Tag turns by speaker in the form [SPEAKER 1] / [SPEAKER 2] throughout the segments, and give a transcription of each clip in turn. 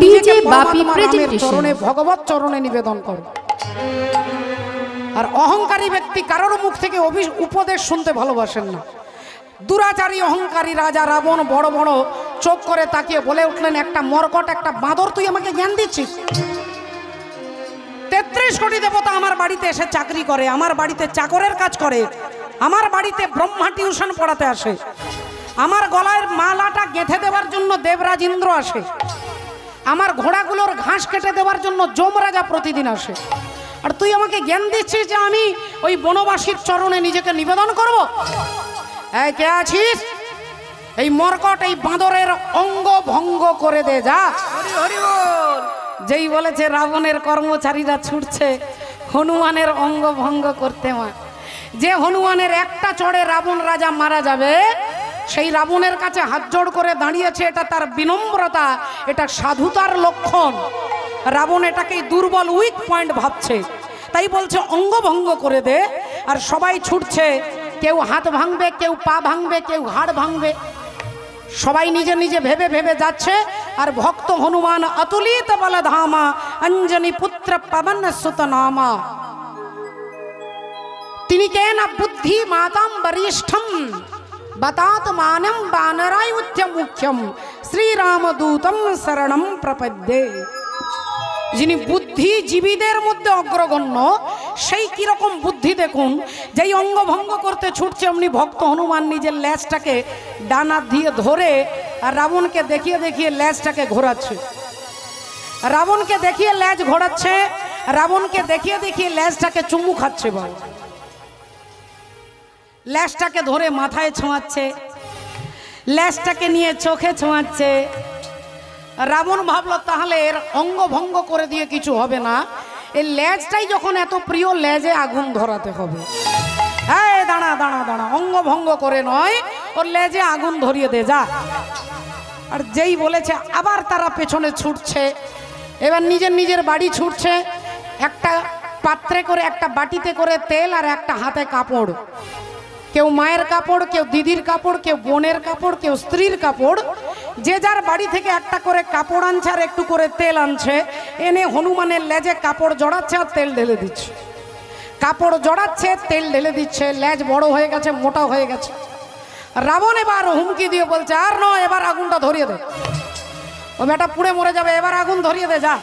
[SPEAKER 1] নিজেকে রামের চরণে, ভগবত চরণে নিবেদন করো। আর অহংকারী ব্যক্তি কারোর মুখ থেকে উপদেশ শুনতে ভালোবাসেন না। দুরাচারী অহংকারী রাজা রাবণ বড় বড় চোখ করে তাকিয়ে বলে উঠলেন, একটা মরকট, একটা বাঁদর, তুই আমাকে জ্ঞান দিচ্ছিস? 33 কোটি দেবতা আমার বাড়িতে এসে চাকরি করে, আমার বাড়িতে চাকরের কাজ করে, আমার বাড়িতে ব্রহ্মা টিউশন পড়াতে আসে, আমার গলায় মালাটা গেঁথে দেওয়ার জন্য দেবরাজ ইন্দ্র আসে, আমার ঘোড়াগুলোর ঘাস কেটে দেওয়ার জন্য যমরাজা প্রতিদিন আসে, আর তুই আমাকে জ্ঞান দিচ্ছিস যে আমি ওই বনবাসীর চরণে নিজেকে নিবেদন করব? এই কে আছিস? এই মরকট, এই বাঁদরের অঙ্গ ভঙ্গ করে দে, যা। যেই বলেছে রাবণের কর্মচারীরা ছুটছে হনুমানের অঙ্গ ভঙ্গ করতে। যে হনুমানের একটা চড়ে রাবণ রাজা মারা যাবে, সেই রাবণের কাছে হাত জোড় করে দাঁড়িয়েছে, এটা তার বিনম্রতা, এটা সাধুতার লক্ষণ। রাবণ এটাকেই দুর্বল, উইক পয়েন্ট ভাবছে, তাই বলছে অঙ্গ ভঙ্গ করে দে। আর সবাই ছুটছে, কেউ হাত ভাঙবে, কেউ পা ভাঙবে, কেউ ঘাড় ভাঙবে, সবাই নিজে নিজে ভেবে ভেবে যাচ্ছে। আর ভক্ত হনুমান অতুলিত বলধামা অঞ্জনী পুত্র পবন সুত নামা, তিনি কেন বুদ্ধি মাতাম বরিষ্ঠম বतात মানম বানরায় উচ্চ মুখ্যম শ্রীরামদূতম শরণম প্রপদ্যে। যিনি বুদ্ধিজীবীদের মধ্যে অগ্রগণ্য, সেই কিরকম বুদ্ধি দেখুন। যেই অঙ্গভঙ্গ করতে ছুটছে, অমনি ভক্ত হনুমান নিজের ল্যাজটাকে ডানা দিয়ে ধরে আর রাবণকে দেখিয়ে দেখিয়ে ল্যাজটাকে ঘোরাচ্ছে, রাবণকে দেখিয়ে ল্যাজ ঘোরাচ্ছে, রাবণকে দেখিয়ে দেখিয়ে ল্যাজটাকে চুমু খাচ্ছে। বাবা ল্যাজটাকে ধরে মাথায় ছোঁয়াচ্ছে, ল্যাজটাকে নিয়ে চোখে ছোঁয়াচ্ছে। রাবণ ভাবলো তাহলে এর অঙ্গভঙ্গ করে দিয়ে কিছু হবে না, এই লেজটাই যখন এত প্রিয়, লেজে আগুন ধরাতে হবে। এই দাঁড়া দাঁড়া দাঁড়া, অঙ্গভঙ্গ করে নয়, ওর লেজে আগুন ধরিয়ে দে, যা। আর যেই বলেছে, আবার তারা পেছনে ছুটছে, এবার নিজের নিজের বাড়ি ছুটছে। একটা পাত্রে করে, একটা বাটিতে করে তেল, আর একটা হাতে কাপড়, কেউ মায়ের কাপড়, কেউ দিদির কাপড়, কেউ বোনের কাপড়, কেউ স্ত্রীর কাপড়, যে যার বাড়ি থেকে একটা করে কাপড় আনছে আর একটু করে তেল আনছে, এনে হনুমানের লেজে কাপড় জড়াচ্ছে আর তেল ঢেলে দিচ্ছে, কাপড় জড়াচ্ছে, তেল ঢেলে দিচ্ছে। লেজ বড় হয়ে গেছে, মোটা হয়ে গেছে। রাবণ এবার হুমকি দিয়ে বলছে, আর নয়, এবার আগুনটা ধরিয়ে দে, ও বেটা পুড়ে মরে যাবে, এবার আগুন ধরিয়ে দে, যা।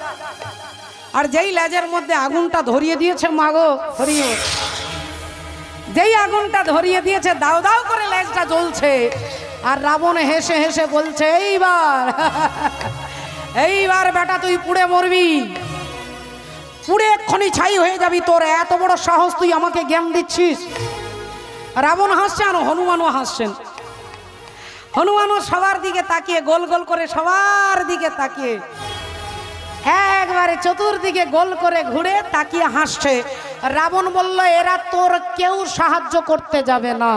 [SPEAKER 1] আর যেই লেজের মধ্যে আগুনটা ধরিয়ে দিয়েছে, মাগো ধরিয়ে, যেই আগুনটা ধরিয়ে দিয়েছে, দাও দাও করে লেজটা জ্বলছে। আর রাবণ হেসে হেসে বলছে, এইবার এইবার বেটা তুই পুড়ে মরবি, পুড়ে এক্ষুনি ছাই হয়ে যাবি, তোর এত বড় সাহস, তুই আমাকে জ্ঞান দিচ্ছিস? রাবণ হাসছে আর হনুমানও হাসছেন। হনুমানও সবার দিকে তাকিয়ে, গোল গোল করে সবার দিকে তাকিয়ে, একবারে চতুর্দিকে গোল করে ঘুরে তাকিয়ে হাসছে। রাবণ বলল, এরা তোর কেউ সাহায্য করতে যাবে না,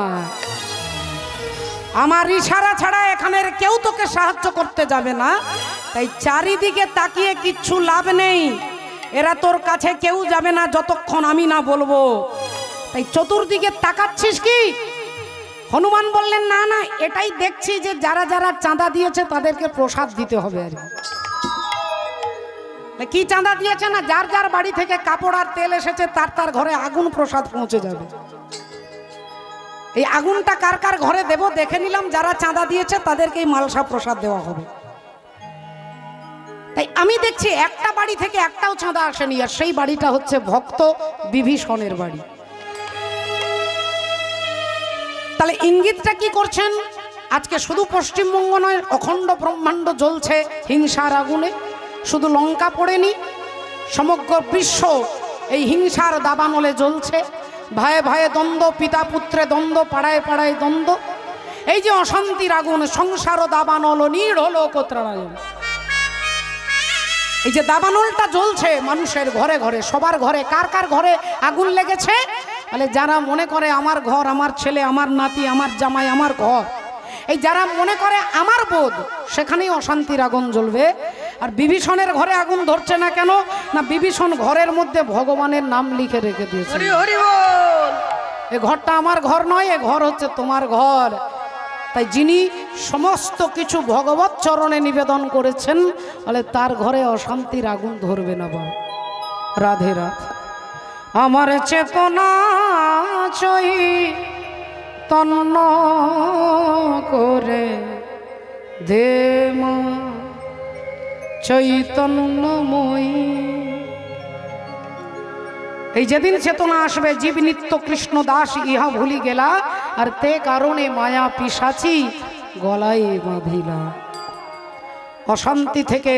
[SPEAKER 1] আমার ইশারা ছাড়া এখানের কেউ তোকে সাহায্য করতে যাবে না, তাই চারিদিকে তাকিয়ে কিচ্ছু লাভ নেই, এরা তোর কাছে কেউ যাবে না যতক্ষণ আমি না বলবো, তাই চতুর্দিকে তাকাচ্ছিস কি? হনুমান বললেন, না না, এটাই দেখছি যে যারা যারা চাঁদা দিয়েছে তাদেরকে প্রসাদ দিতে হবে। আর কি চাঁদা দিয়েছে? না, যার যার বাড়ি থেকে কাপড় আর তেল এসেছে তার তার ঘরে আগুন প্রসাদ পৌঁছে যাবে। এই আগুনটা কার কার ঘরে দেব দেখে নিলাম, যারা চাঁদা দিয়েছে তাদেরকেই মালসা প্রসাদ দেওয়া হবে। তাই আমি দেখছি একটা বাড়ি থেকে একটাও চাঁদা আসেনি, আর সেই বাড়িটা হচ্ছে ভক্ত বিভীষণের বাড়ি। তাহলে ইঙ্গিতটা কি করছেন? আজকে শুধু পশ্চিমবঙ্গ নয়, অখণ্ড ব্রহ্মাণ্ড জ্বলছে হিংসার আগুনে। শুধু লঙ্কা পড়েনি, সমগ্র বিশ্ব এই হিংসার দাবানলে জ্বলছে। ভাইয়ে ভাইয়ে দ্বন্দ্ব, পিতা পুত্রে দ্বন্দ্ব, পাড়ায় পাড়ায় দ্বন্দ্ব। এই যে অশান্তির আগুন, সংসার দাবানল নীড় হলো কোত্রারায়ণ। এই যে দাবানলটা জ্বলছে মানুষের ঘরে ঘরে, সবার ঘরে। কার কার ঘরে আগুন লেগেছে? বলে যারা মনে করে আমার ঘর, আমার ছেলে, আমার নাতি, আমার জামাই, আমার ঘর, এই যারা মনে করে আমার বোধ, সেখানেই অশান্তির আগুন জ্বলবে। আর বিভীষণের ঘরে আগুন ধরছে না কেন? না, বিভীষণ ঘরের মধ্যে ভগবানের নাম লিখে রেখে দিয়েছে। এই ঘরটা আমার ঘর নয়, এ ঘর হচ্ছে তোমার ঘর। তাই যিনি সমস্ত কিছু ভগবত চরণে নিবেদন করেছেন বলে তার ঘরে অশান্তির আগুন ধরবে না বাবা। রাধে রাধে। আমার চেতনা চৈতন্য করে দে মা চৈতন্যময়ী। এই যেদিন চেতনা আসবে জীব নিত্য কৃষ্ণ দাস ইহা ভুলি গেলা, আর তে কারণে মায়া পিশাচি গলায় বাঁধিলা। অশান্তি থেকে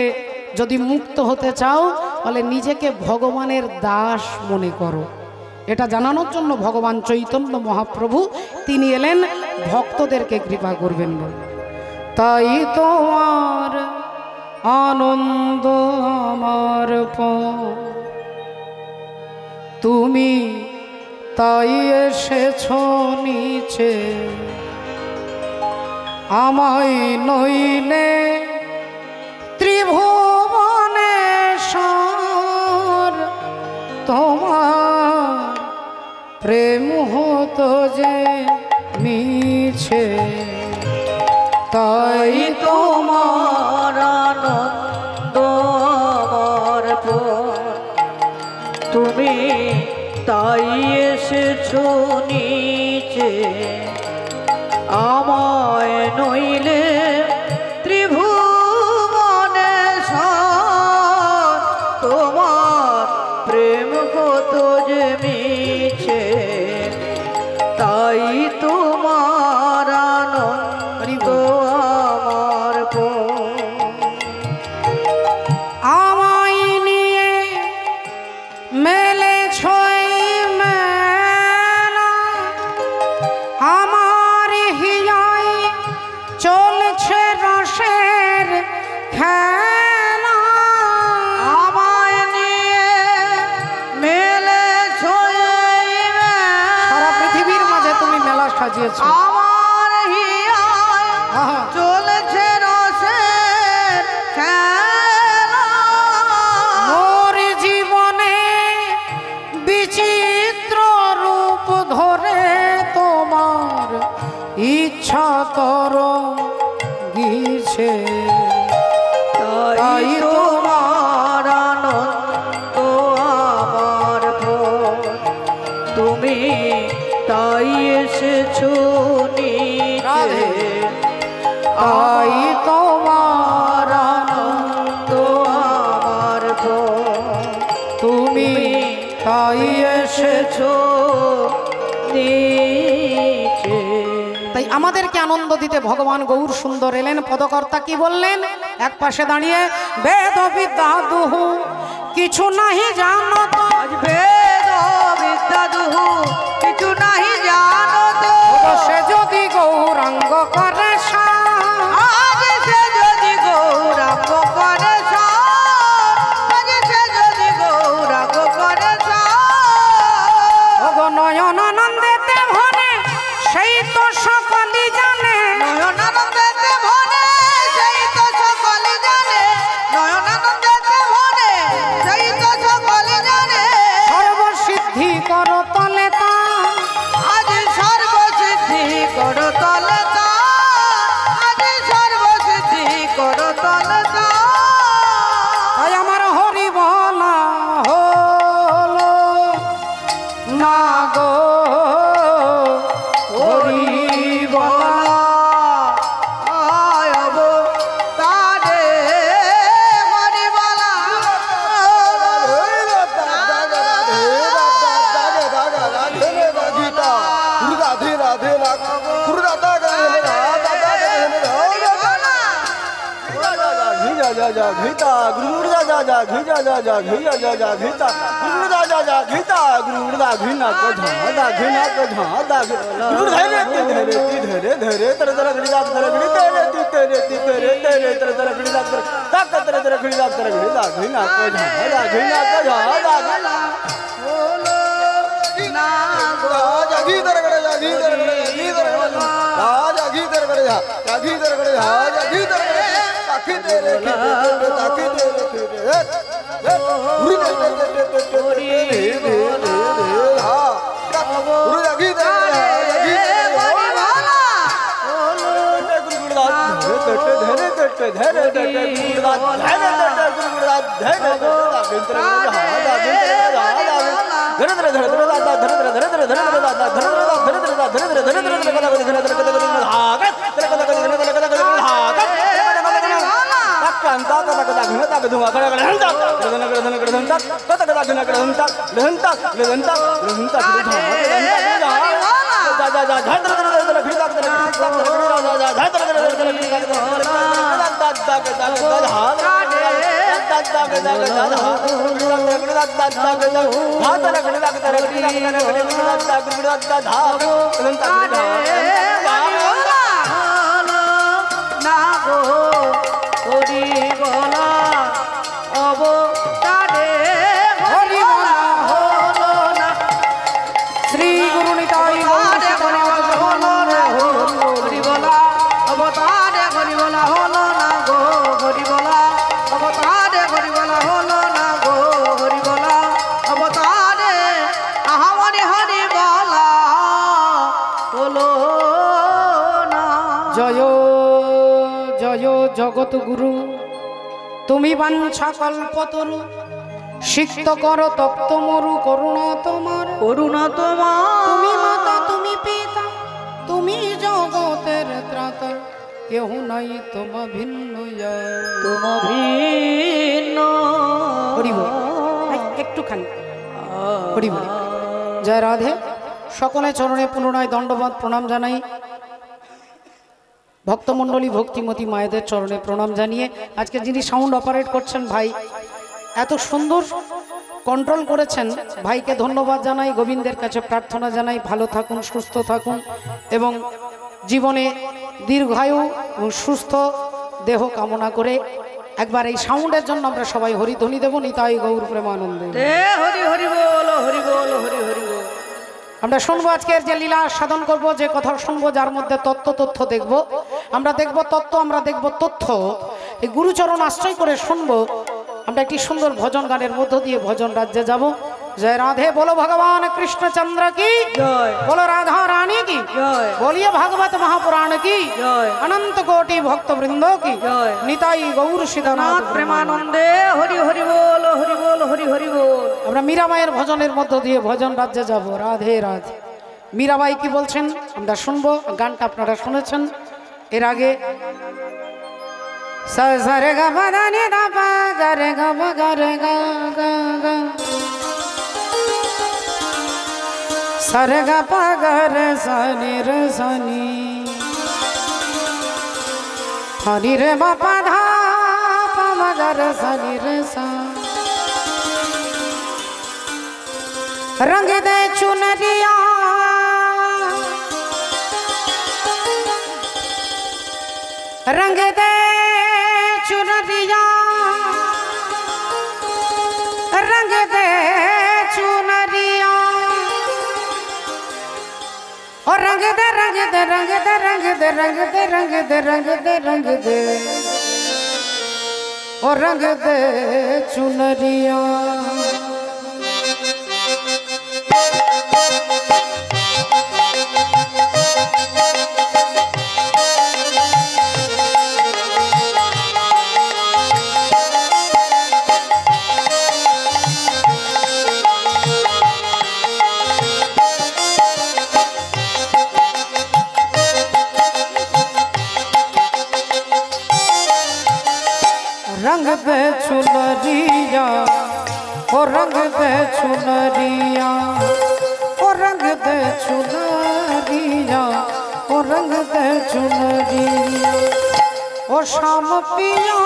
[SPEAKER 1] যদি মুক্ত হতে চাও তাহলে নিজেকে ভগবানের দাস মনে করো। এটা জানানোর জন্য ভগবান চৈতন্য মহাপ্রভু তিনি এলেন ভক্তদেরকে কৃপা করবেন বলে। তাই তোমার আনন্দ আমার তুমি তাই এসেছ নিচে, আমায় নইলে ত্রিভুবনেশ্বর তোমার প্রেম হতো যে মিছে। তাই
[SPEAKER 2] তোমার আনন্দ আমার তুমি তাই এসেছো নিচে, আমায় নইলে ত্রিভুবনেশ্বর তোমার প্রেম কত যে মিছে। তাই তোমার আনন্দ আমার
[SPEAKER 1] আমায় নিয়ে মেলে ছয় মেলা, আমার হিয়ায় চলছে রসের খেলা।
[SPEAKER 2] আমায় নিয়ে মেলে ছয়
[SPEAKER 1] সারা পৃথিবীর মাঝে তুমি মেলা সাজিয়েছ।
[SPEAKER 2] আমার হিয়ায় চলেছে রসের খেলা।
[SPEAKER 1] মোর জীবনে বিচিত্র রূপ ধরে তোমার ইচ্ছা তর গিয়েছে।
[SPEAKER 2] তাই তোমার আনন্দ আমার তুমি তাই এসেছো নিচে।
[SPEAKER 1] তাই তোমার
[SPEAKER 2] আনন্দ আমার
[SPEAKER 1] তুমি তাই
[SPEAKER 2] এসেছো নিচে।
[SPEAKER 1] তাই আমাদেরকে আনন্দ দিতে ভগবান গৌর সুন্দর এলেন। পদকর্তা কি বললেন? এক পাশে দাঁড়িয়ে বেদ বিদ্যা দুহু কিছু নাহি জানো তো,
[SPEAKER 2] বেদ বিদ্যা দুহু কিছু নাহি জানো তো,
[SPEAKER 1] সে যদি গৌরাঙ্গ করে
[SPEAKER 2] আজ সে যদি গৌরাঙ্গ করে আজ সে যদি গৌরাঙ্গ করে
[SPEAKER 1] নয়ন আনন্দেতে ভরে সেই তো সকলই জানে।
[SPEAKER 2] নয়নানন্দেতে ভরে সেই তো সকলে জানে। নয়নানন্দেতে ভরে সেই তো সকলে জানে।
[SPEAKER 1] সর্বসিদ্ধি কর তলে তা,
[SPEAKER 2] আজ সর্বসিদ্ধি কর তলে তা, আজ সর্বসিদ্ধি কর তলে তা।
[SPEAKER 1] তাই আমার হরি বলা হলো না গো, হরি বলা
[SPEAKER 2] আয়ব তারে হরি বলা।
[SPEAKER 1] জগৎ গুরু তুমি বাঞ্ছা কল্পতরু সিক্ত কর তপ্ত মরু করুণা তোমার তুমি মাতা তুমি পিতা তুমি জগতের ত্রাতা কেহ নাই তোমা ভিন্ন হরিব একটুখানি হরিব জয় রাধে। সকলে চরণে পুনরায় দণ্ডবাদ প্রণাম জানাই। ভক্তমণ্ডলী ভক্তিমতী মায়েদের চরণে প্রণাম জানিয়ে আজকে যিনি সাউন্ড অপারেট করছেন ভাই এত সুন্দর কন্ট্রোল করেছেন, ভাইকে ধন্যবাদ জানাই। গোবিন্দের কাছে প্রার্থনা জানাই ভালো থাকুন, সুস্থ থাকুন এবং জীবনে দীর্ঘায়ু এবং সুস্থ দেহ কামনা করে একবার এই সাউন্ডের জন্য আমরা সবাই হরিধ্বনি দেব। নিতাই গৌর প্রেমানন্দে
[SPEAKER 2] হরি হরি বল হরি বল হরি হরি বল।
[SPEAKER 1] আমরা শুনবো আজকের যে লীলা সাধন করব, যে কথা শুনবো যার মধ্যে তথ্য দেখব, আমরা দেখব তত্ত্ব, আমরা দেখব তথ্য। এই গুরুচরণ আশ্রয় করে শুনবো। আমরা একটি সুন্দর ভজন গানের মধ্য দিয়ে ভজন রাজ্যে যাব। जय राधे। बोलो भगवान कृष्णचंद्र की जय। बोलो राधा रानी की जय। बोलिए भागवत महापुराण की जय। अनंत कोटि भक्त वृंदों की जय। निताई गौर सीतानाथ
[SPEAKER 2] प्रेमानंदे हरि हरि बोल हरि बोल हरि हरि बोल।
[SPEAKER 1] আমরা মীরাবাইয়ের ভজনের মধ্য দিয়ে ভজন রাজ্যে যাব। রাধে রাধে। মীরাবাই কি বলছেন আমরা শুনবো। গানটা আপনারা শুনেছেন এর আগে। सा सा रे गा पा धा नि धा पा गा रे गा पा गा रे गा गा गा सा रे गा पा गा रे सा नि रे सा नि हा नि रे मा पा धा पा मा गा रे सा नि रे सा। रंग दे चुनरिया रंग दे चुनरिया रंग दे चुनरिया और रंग दे रंग दे रंग दे रंग दे रंग दे रंग दे रंग दे रंग दे और रंग दे चुनरिया। रंग दे चुनरिया ओ रंग दे चुनरिया ओ रंग दे चुनरिया ओ रंग दे चुनरिया ओ शाम पिया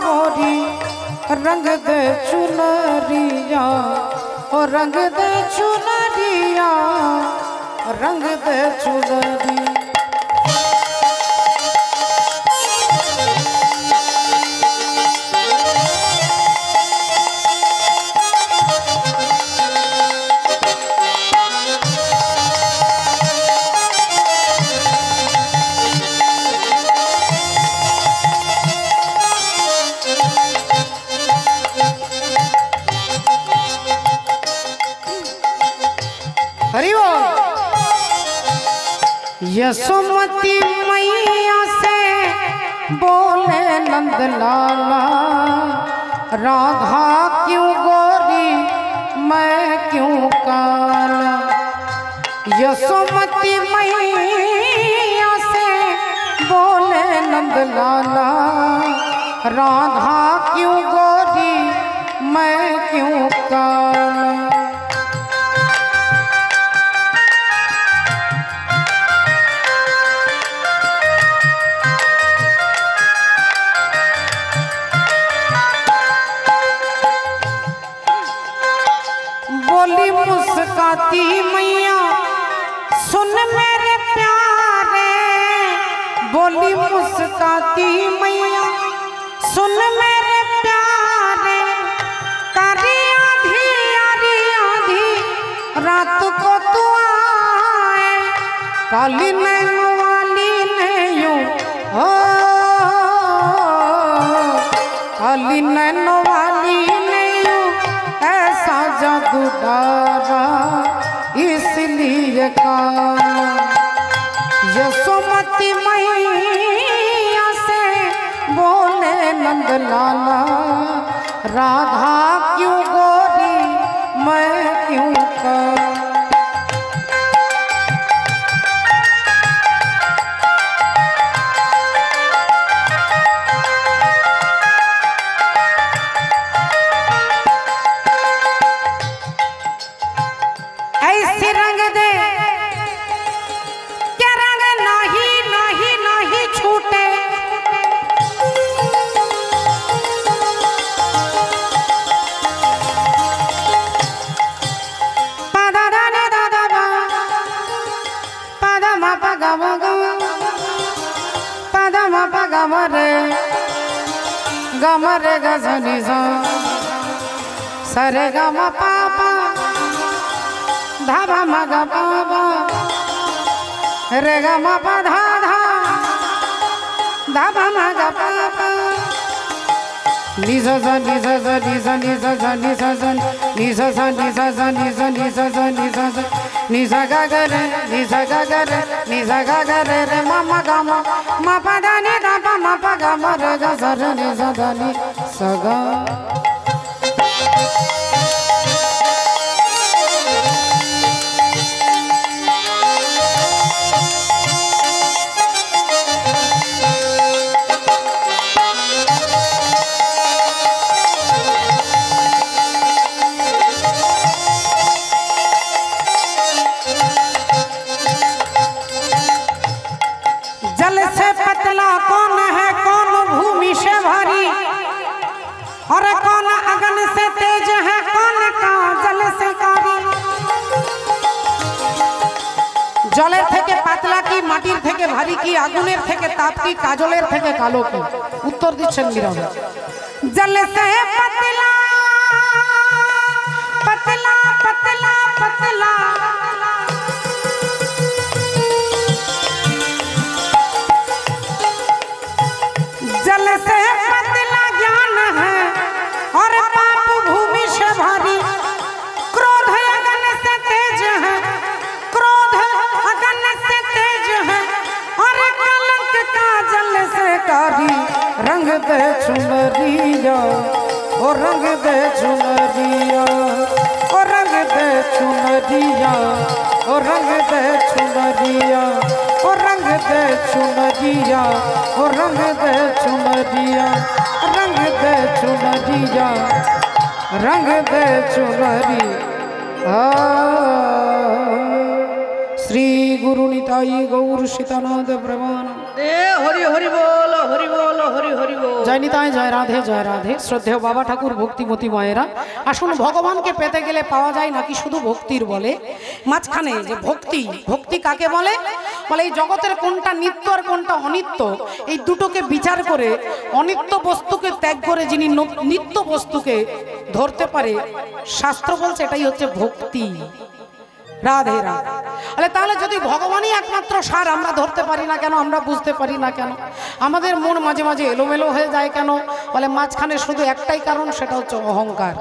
[SPEAKER 1] मोरी रंग दे चुनरिया ओ रंग दे चुनरिया रंग दे चुनरिया। हरि बोल। यशोमती मैया से बोल बोले नंद लाला राधा क्यों गोरी मैं क्यों काला। यशोमती मैया से बोले नंद लाला राधा क्यों गोरी मैं क्यों काला। बोली मुस्काती मैया सुन मेरे प्यारे, बोली मुस्काती मैया सुन मेरे प्यारे। तारी आधी यारी आधी रात को तू आए, काली नैन वाली ने यूं हो, काली नैन वाली ने यूं ऐसा जादू डारा इसलिए काला। यशोमती मैया से बोले नंद लाला राधा क्यों गोरी मैं क्यों काला। ऐसे रंग दे क्या रंग नहीं नहीं नहीं छूटे। पदा दाने दादा बा पदा मा पगा मगा पदा मा पगा मरे गमरे गजनी सा सरे गमा पापा धाबा मगा बाबा रे गा मा पा धा धा धाबा मगा पापा। निसा सा निसा सा निसा निसा सा निसा सा निसा सा निसा सा निसा निसा सा निसा सा निसा गा गा रे निसा गा गा रे निसा गा गा रे रे मा मा गा मा पा धा नि धा पा मा पा गा मा रे गा सा रे निसा धा नि सा गा। जल से पतला कौन है कौन भूमि से भारी, और कौन अगन से तेज है कौन का जल से कारी। जलेर থেকে পাতলা কি মাটির থেকে ভারী কি আগুনের থেকে তাপ কি কাজলের থেকে কালো কি। উত্তর দিচ্ছেন বিরহ। জল से पतला पतला पतला पतला जल से पतला ज्ञान है और पाप भूमि से भारी। क्रोध अगन से तेज है, क्रोध अगन से तेज है, और कलंक का जल से कारी। रंग दे चुनरिया ओ रंग दे चुनरिया ओ रंग दे चुनरिया ओ रंग दे चुनरिया ओ रंग दे चुनरिया ओ रंग दे चुनरिया रंग दे चुनरिया रंग दे चुनरिया। श्री गुरु निताई गौर सीतानाथ प्रमाण।
[SPEAKER 2] हरि हरि बोल हरि बोल हरि हरि बोल।
[SPEAKER 1] जय निताई जय राधे जय राधे। श्रद्धेय बाबा ठाकुर भक्तिमती मायेरा আসুন ভগবানকে পেতে গেলে পাওয়া যায় নাকি শুধু ভক্তির বলে। মাঝখানে যে ভক্তি, ভক্তি কাকে বলে? বলে এই জগতের কোনটা নিত্য আর কোনটা অনিত্য, এই দুটোকে বিচার করে অনিত্য বস্তুকে ত্যাগ করে যিনি নিত্য বস্তুকে ধরতে পারে, শাস্ত্র বলছে এটাই হচ্ছে ভক্তি। রাধে রাধে। আরে তাহলে যদি ভগবানই একমাত্র সার আমরা ধরতে পারি না কেন, আমরা বুঝতে পারি না কেন, আমাদের মন মাঝে মাঝে এলোমেলো হয়ে যায় কেন? বলে মাঝখানে শুধু একটাই কারণ, সেটা হচ্ছে অহংকার।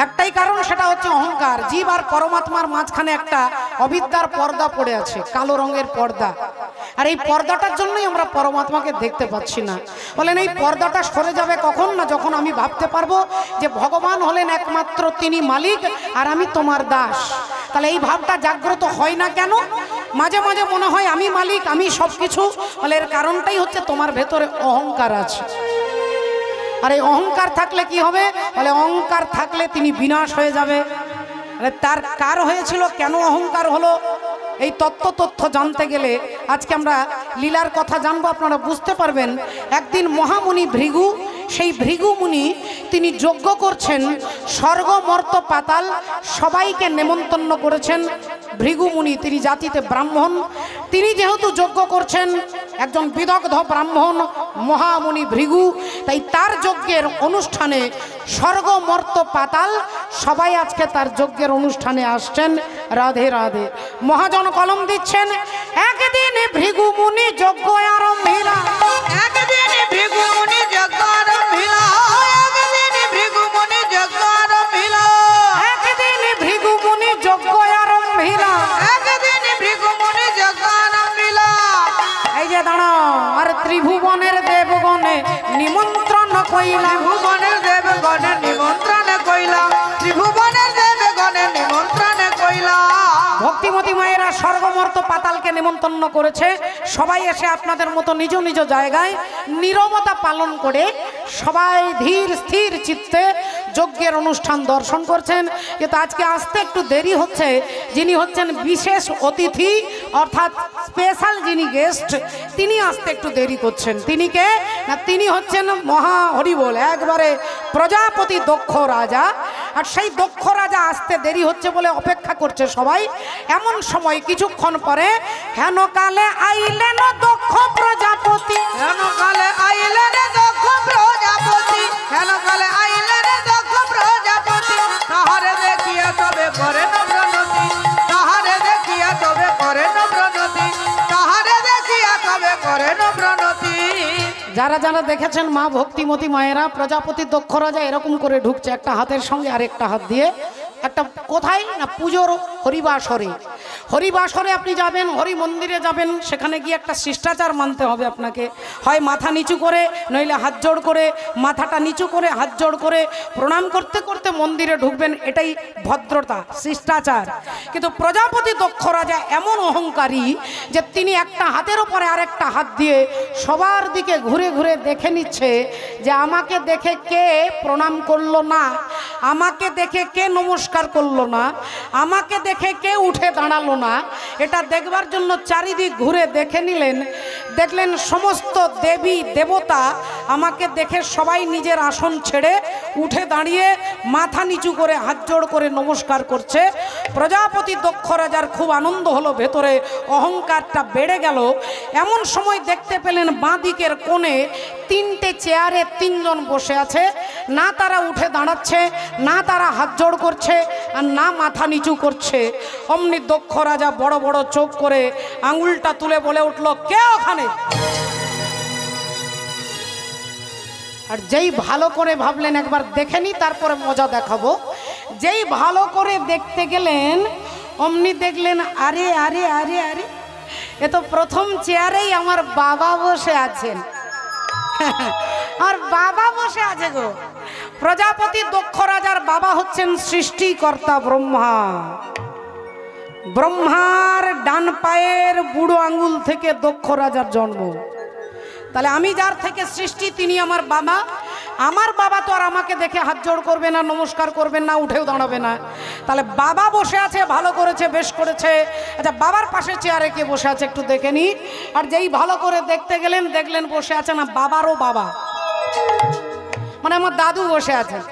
[SPEAKER 1] একটাই কারণ, সেটা হচ্ছে অহংকার। জীব আর পরমাত্মার মাঝখানে একটা অবিদ্যার পর্দা পড়ে আছে, কালো রঙের পর্দা। আর এই পর্দাটার জন্যই আমরা পরমাত্মাকে দেখতে পাচ্ছি না। বলেন এই পর্দাটা সরে যাবে কখন? না যখন আমি ভাবতে পারবো যে ভগবান হলেন একমাত্র তিনি মালিক আর আমি তোমার দাস। তাহলে এই ভাবটা জাগ্রত হয় না কেন? মাঝে মাঝে মনে হয় আমি মালিক, আমি সব কিছু। বলে এর কারণটাই হচ্ছে তোমার ভেতরে অহংকার আছে। আর এই অহংকার থাকলে কি হবে? বলে অহংকার থাকলে তিনি বিনাশ হয়ে যাবে। তার কার হয়েছিল, কেন অহংকার হলো, এই তথ্য জানতে গেলে আজকে আমরা লীলার কথা জানবো, আপনারা বুঝতে পারবেন। একদিন মহামুনি ভৃগু, সেই ভৃগু মুনি তিনি যজ্ঞ করছেন, স্বর্গ মর্ত পাতাল সবাইকে নেমন্তন্ন করেছেন। ভৃগু মুনি তিনি জাতিতে ব্রাহ্মণ, তিনি যেহেতু যজ্ঞ করছেন, একজন বিদগ্ধ ব্রাহ্মণ মহামুনি ভৃগু, তাই তার যজ্ঞের অনুষ্ঠানে স্বর্গ মর্ত পাতাল সবাই আজকে তার যজ্ঞের অনুষ্ঠানে আসছেন। রাধে রাধে। মহাজন কলম দিচ্ছেন, একদিন ভৃগু মুনি যজ্ঞ আরম্ভিলা,
[SPEAKER 2] একদিন ভৃগু মুনি যজ্ঞ আরম্ভিলা, একদিন ভৃগু মুনি যজ্ঞ আরম্ভিলা,
[SPEAKER 1] একদিন ভৃগু মুনি যজ্ঞ আরম্ভিলা,
[SPEAKER 2] একদিন ভৃগু মুনি যজ্ঞ আরম্ভিলা।
[SPEAKER 1] এই যে দাঁড়াও, আর ত্রিভুবনের দেবগণে নিমন্ত্রণ কইলা,
[SPEAKER 2] ত্রিভুবনের দেবগণে নিমন্ত্রণ কইলা, ত্রিভুবনের দেবগণে নিমন্ত্রণ কইলা।
[SPEAKER 1] ভক্তিমতী মায়েরা স্বর্গমর্ত পাতালকে নিমন্ত্রণ করেছে। সবাই এসে আপনাদের মতো নিজ নিজ জায়গায় নীরবতা পালন করে সবাই ধীর স্থির চিত্তে যজ্ঞের অনুষ্ঠান দর্শন করছেন। কিন্তু আজকে আসতে একটু দেরি হচ্ছে। যিনি হচ্ছেন বিশেষ অতিথি, অর্থাৎ স্পেশাল যিনি গেস্ট, তিনি আসতে একটু দেরি করছেন। তিনি কে? না তিনি হচ্ছেন মহা হরিবোল একবারে প্রজাপতি দক্ষ রাজা। আর সেই দক্ষ রাজা আসতে দেরি হচ্ছে বলে অপেক্ষা করছে সবাই। এমন সময় কিছুক্ষণ পরে হেন কালে আইলেন দক্ষ প্রজাপতি,
[SPEAKER 2] হেন কালে আইলেন দক্ষ প্রজাপতি, হেন কালে আইলেন দক্ষ প্রজাপতি। তাহারে দেখিয়া তবে করেন প্রণতি, তাহারে দেখিয়া তবে করেন প্রণতি, তাহারে দেখিয়া তবে করেন প্রণতি।
[SPEAKER 1] যারা যারা দেখেছেন মা ভক্তিমতী মায়েরা, প্রজাপতি দক্ষ রাজা এরকম করে ঢুকছে, একটা হাতের সঙ্গে আরেকটা হাত দিয়ে। একটা কোথায় না পুজোর হরিবাসরে, হরিবাসরে আপনি যাবেন, হরি মন্দিরে যাবেন, সেখানে গিয়ে একটা শিষ্টাচার মানতে হবে আপনাকে। হয় মাথা নিচু করে, নইলে হাত জোড় করে, মাথাটা নিচু করে হাত জোড় করে প্রণাম করতে করতে মন্দিরে ঢুকবেন, এটাই ভদ্রতা, শিষ্টাচার। কিন্তু প্রজাপতি দক্ষ রাজা এমন অহংকারী যে তিনি একটা হাতের ওপরে আরেকটা হাত দিয়ে সবার দিকে ঘুরে ঘুরে দেখে নিচ্ছে যে আমাকে দেখে কে প্রণাম করলো না, আমাকে দেখে কে নমস্কার করলো না, আমাকে দেখে কে উঠে দাঁড়ালো না। এটা দেখবার জন্য চারিদিক ঘুরে দেখে নিলেন। দেখলেন সমস্ত দেবী দেবতা আমাকে দেখে সবাই নিজের আসন ছেড়ে উঠে দাঁড়িয়ে মাথা নিচু করে হাত জোড় করে নমস্কার করছে। প্রজাপতি দক্ষ রাজার খুব আনন্দ হলো, ভেতরে অহংকারটা বেড়ে গেল। এমন সময় দেখতে পেলেন বাঁ দিকের কোণে তিনটে চেয়ারে তিনজন বসে আছে। না তারা উঠে দাঁড়াচ্ছে, না তারা হাত জোড় করছে, আর না মাথা নিচু করছে। অমনি দক্ষ রাজা বড় বড় চোখ করে আঙুলটা তুলে বলে উঠল, কে ওখানে? আর যেই ভালো করে ভাবলেন একবার দেখে নি, তারপরে মজা দেখাবো। যেই ভালো করে দেখতে গেলেন অমনি দেখলেন, আরে আরে আরে আরে, এ তো প্রথম চেয়ারেই আমার বাবা বসে আছেন। আর বাবা বসে আছে গো। প্রজাপতি দক্ষ রাজার বাবা হচ্ছেন সৃষ্টিকর্তা ব্রহ্মা। ব্রহ্মার ডান পায়ের বুড়ো আঙ্গুল থেকে দক্ষ রাজার জন্ম। তাহলে আমি যার থেকে সৃষ্টি তিনি আমার বাবা। আমার বাবা তো আর আমাকে দেখে হাত জোড় করবে না, নমস্কার করবেন না, উঠেও দাঁড়াবে না। তাহলে বাবা বসে আছে, ভালো করেছে, বেশ করেছে। আচ্ছা বাবার পাশে চেয়ারে কে বসে আছে একটু দেখে নি। আর যেই ভালো করে দেখতে গেলেন দেখলেন বসে আছে না বাবারও বাবা, মানে আমার দাদু বসে আছেন।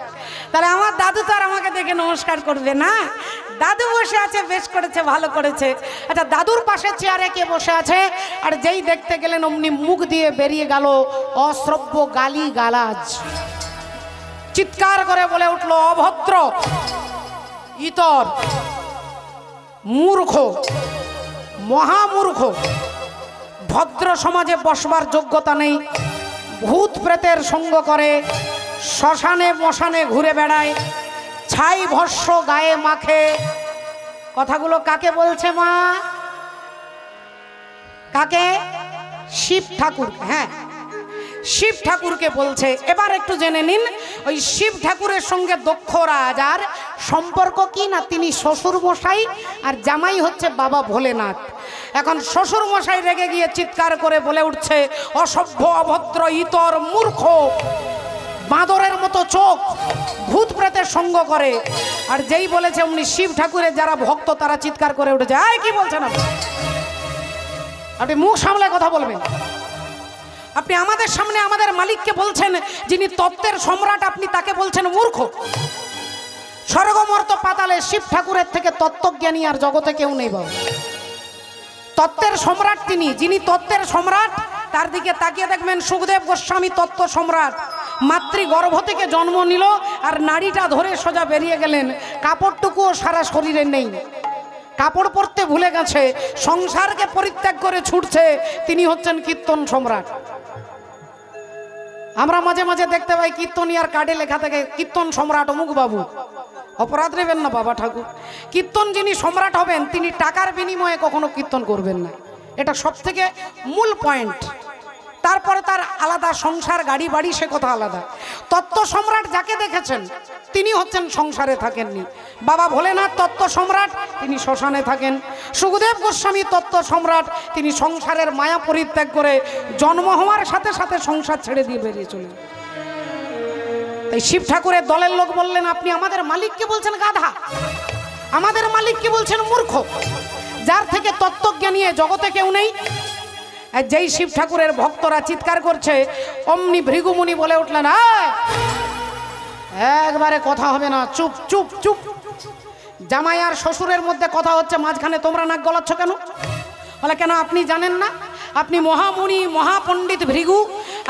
[SPEAKER 1] তাহলে আমার দাদু তো আর আমাকে দেখে নমস্কার করবে না, দাদু বসে আছে, বেশ করেছে, ভালো করেছে। আচ্ছা দাদুর পাশে চেয়ারে কে বসে আছে? আর যেই দেখতে গেলেন অমনি মুখ দিয়ে বেরিয়ে গেল অশ্রব্য গালি গালাজ। চিৎকার করে বলে উঠলো, অভদ্র, ইতর, মূর্খ, মহামূর্খ, ভদ্র সমাজে বসবার যোগ্যতা নেই, ভূত প্রেতের সঙ্গ করে, শ্মশানে মশানে ঘুরে বেড়ায়, ছাই ভস্য গায়ে মাখে। কথাগুলো কাকে বলছে মা? কাকে? শিব ঠাকুর। হ্যাঁ, শিব ঠাকুরকে বলছে। এবার একটু জেনে নিন, ওই শিব ঠাকুরের সঙ্গে দক্ষ রাজার সম্পর্ক কি না, তিনি শ্বশুর মশাই আর জামাই হচ্ছে বাবা ভোলেনাথ। এখন শ্বশুর মশাই রেগে গিয়ে চিৎকার করে বলে উঠছে, অসভ্য, অভদ্র, ইতর, মূর্খ, বাঁদরের মতো চোখ, ভূত প্রেতের সঙ্গ করে। আর যেই বলেছে উনি শিব ঠাকুরের যারা ভক্ত তারা চিৎকার করে উঠেছে, আয় কি বলছেন আপনি মুখ সামলে কথা বলবেন। আপনি আমাদের সামনে আমাদের মালিককে বলছেন যিনি তত্ত্বের সম্রাট, আপনি তাকে বলছেন মূর্খ। স্বর্গমর্ত পাতালে শিব ঠাকুরের থেকে তত্ত্বজ্ঞানী আর জগতে কেউ নেই বাবু। তত্ত্বের সম্রাট তিনি, যিনি তত্ত্বের সম্রাট তার দিকে তাকিয়ে দেখবেন সুখদেব গোস্বামী তত্ত্ব সম্রাট। মাতৃগর্ভ থেকে জন্ম নিল আর নাড়িটা ধরে সোজা বেরিয়ে গেলেন, কাপড়টুকুও সারা শরীরে নেই, কাপড় পরতে ভুলে গেছে, সংসারকে পরিত্যাগ করে ছুটছে। তিনি হচ্ছেন কীর্তন সম্রাট। আমরা মাঝে মাঝে দেখতে পাই কীর্তনিয়ার কার্ডে লেখা থাকে কীর্তন সম্রাট অমুক বাবু। অপরাধ নেবেন না বাবা ঠাকুর। কীর্তন যিনি সম্রাট হবেন তিনি টাকার বিনিময়ে কখনো কীর্তন করবেন না, এটা সব থেকে মূল পয়েন্ট। তারপরে তার আলাদা সংসার, গাড়ি বাড়ি, সে কথা আলাদা। তত্ত্ব সম্রাট যাকে দেখেছেন তিনি হচ্ছেন সংসারে থাকেননি। বাবা ভোলেনাথ তত্ত্ব সম্রাট, তিনি শ্মশানে থাকেন। সুখদেব গোস্বামী তত্ত্ব সম্রাট, তিনি সংসারের মায়া পরিত্যাগ করে জন্ম হওয়ার সাথে সাথে সংসার ছেড়ে দিয়ে বেরিয়ে চলেন। তাই শিব ঠাকুরের দলের লোক বললেন, আপনি আমাদের মালিককে বলছেন গাধা, আমাদের মালিককে বলছেন মূর্খ, যার থেকে তত্ত্বজ্ঞানী জগতে কেউ নেই। যেই শিব ঠাকুরের ভক্তরা চিৎকার করছে অমনি ভৃগুমুনি বলে উঠলেন, একবারে কথা হবে না, চুপ চুপ চুপ। জামাই আর শ্বশুরের মধ্যে কথা হচ্ছে, মাঝখানে তোমরা নাক গলাচ্ছ কেন? বলে কেন আপনি জানেন না? আপনি মহামুনি মহাপণ্ডিত ভৃগু,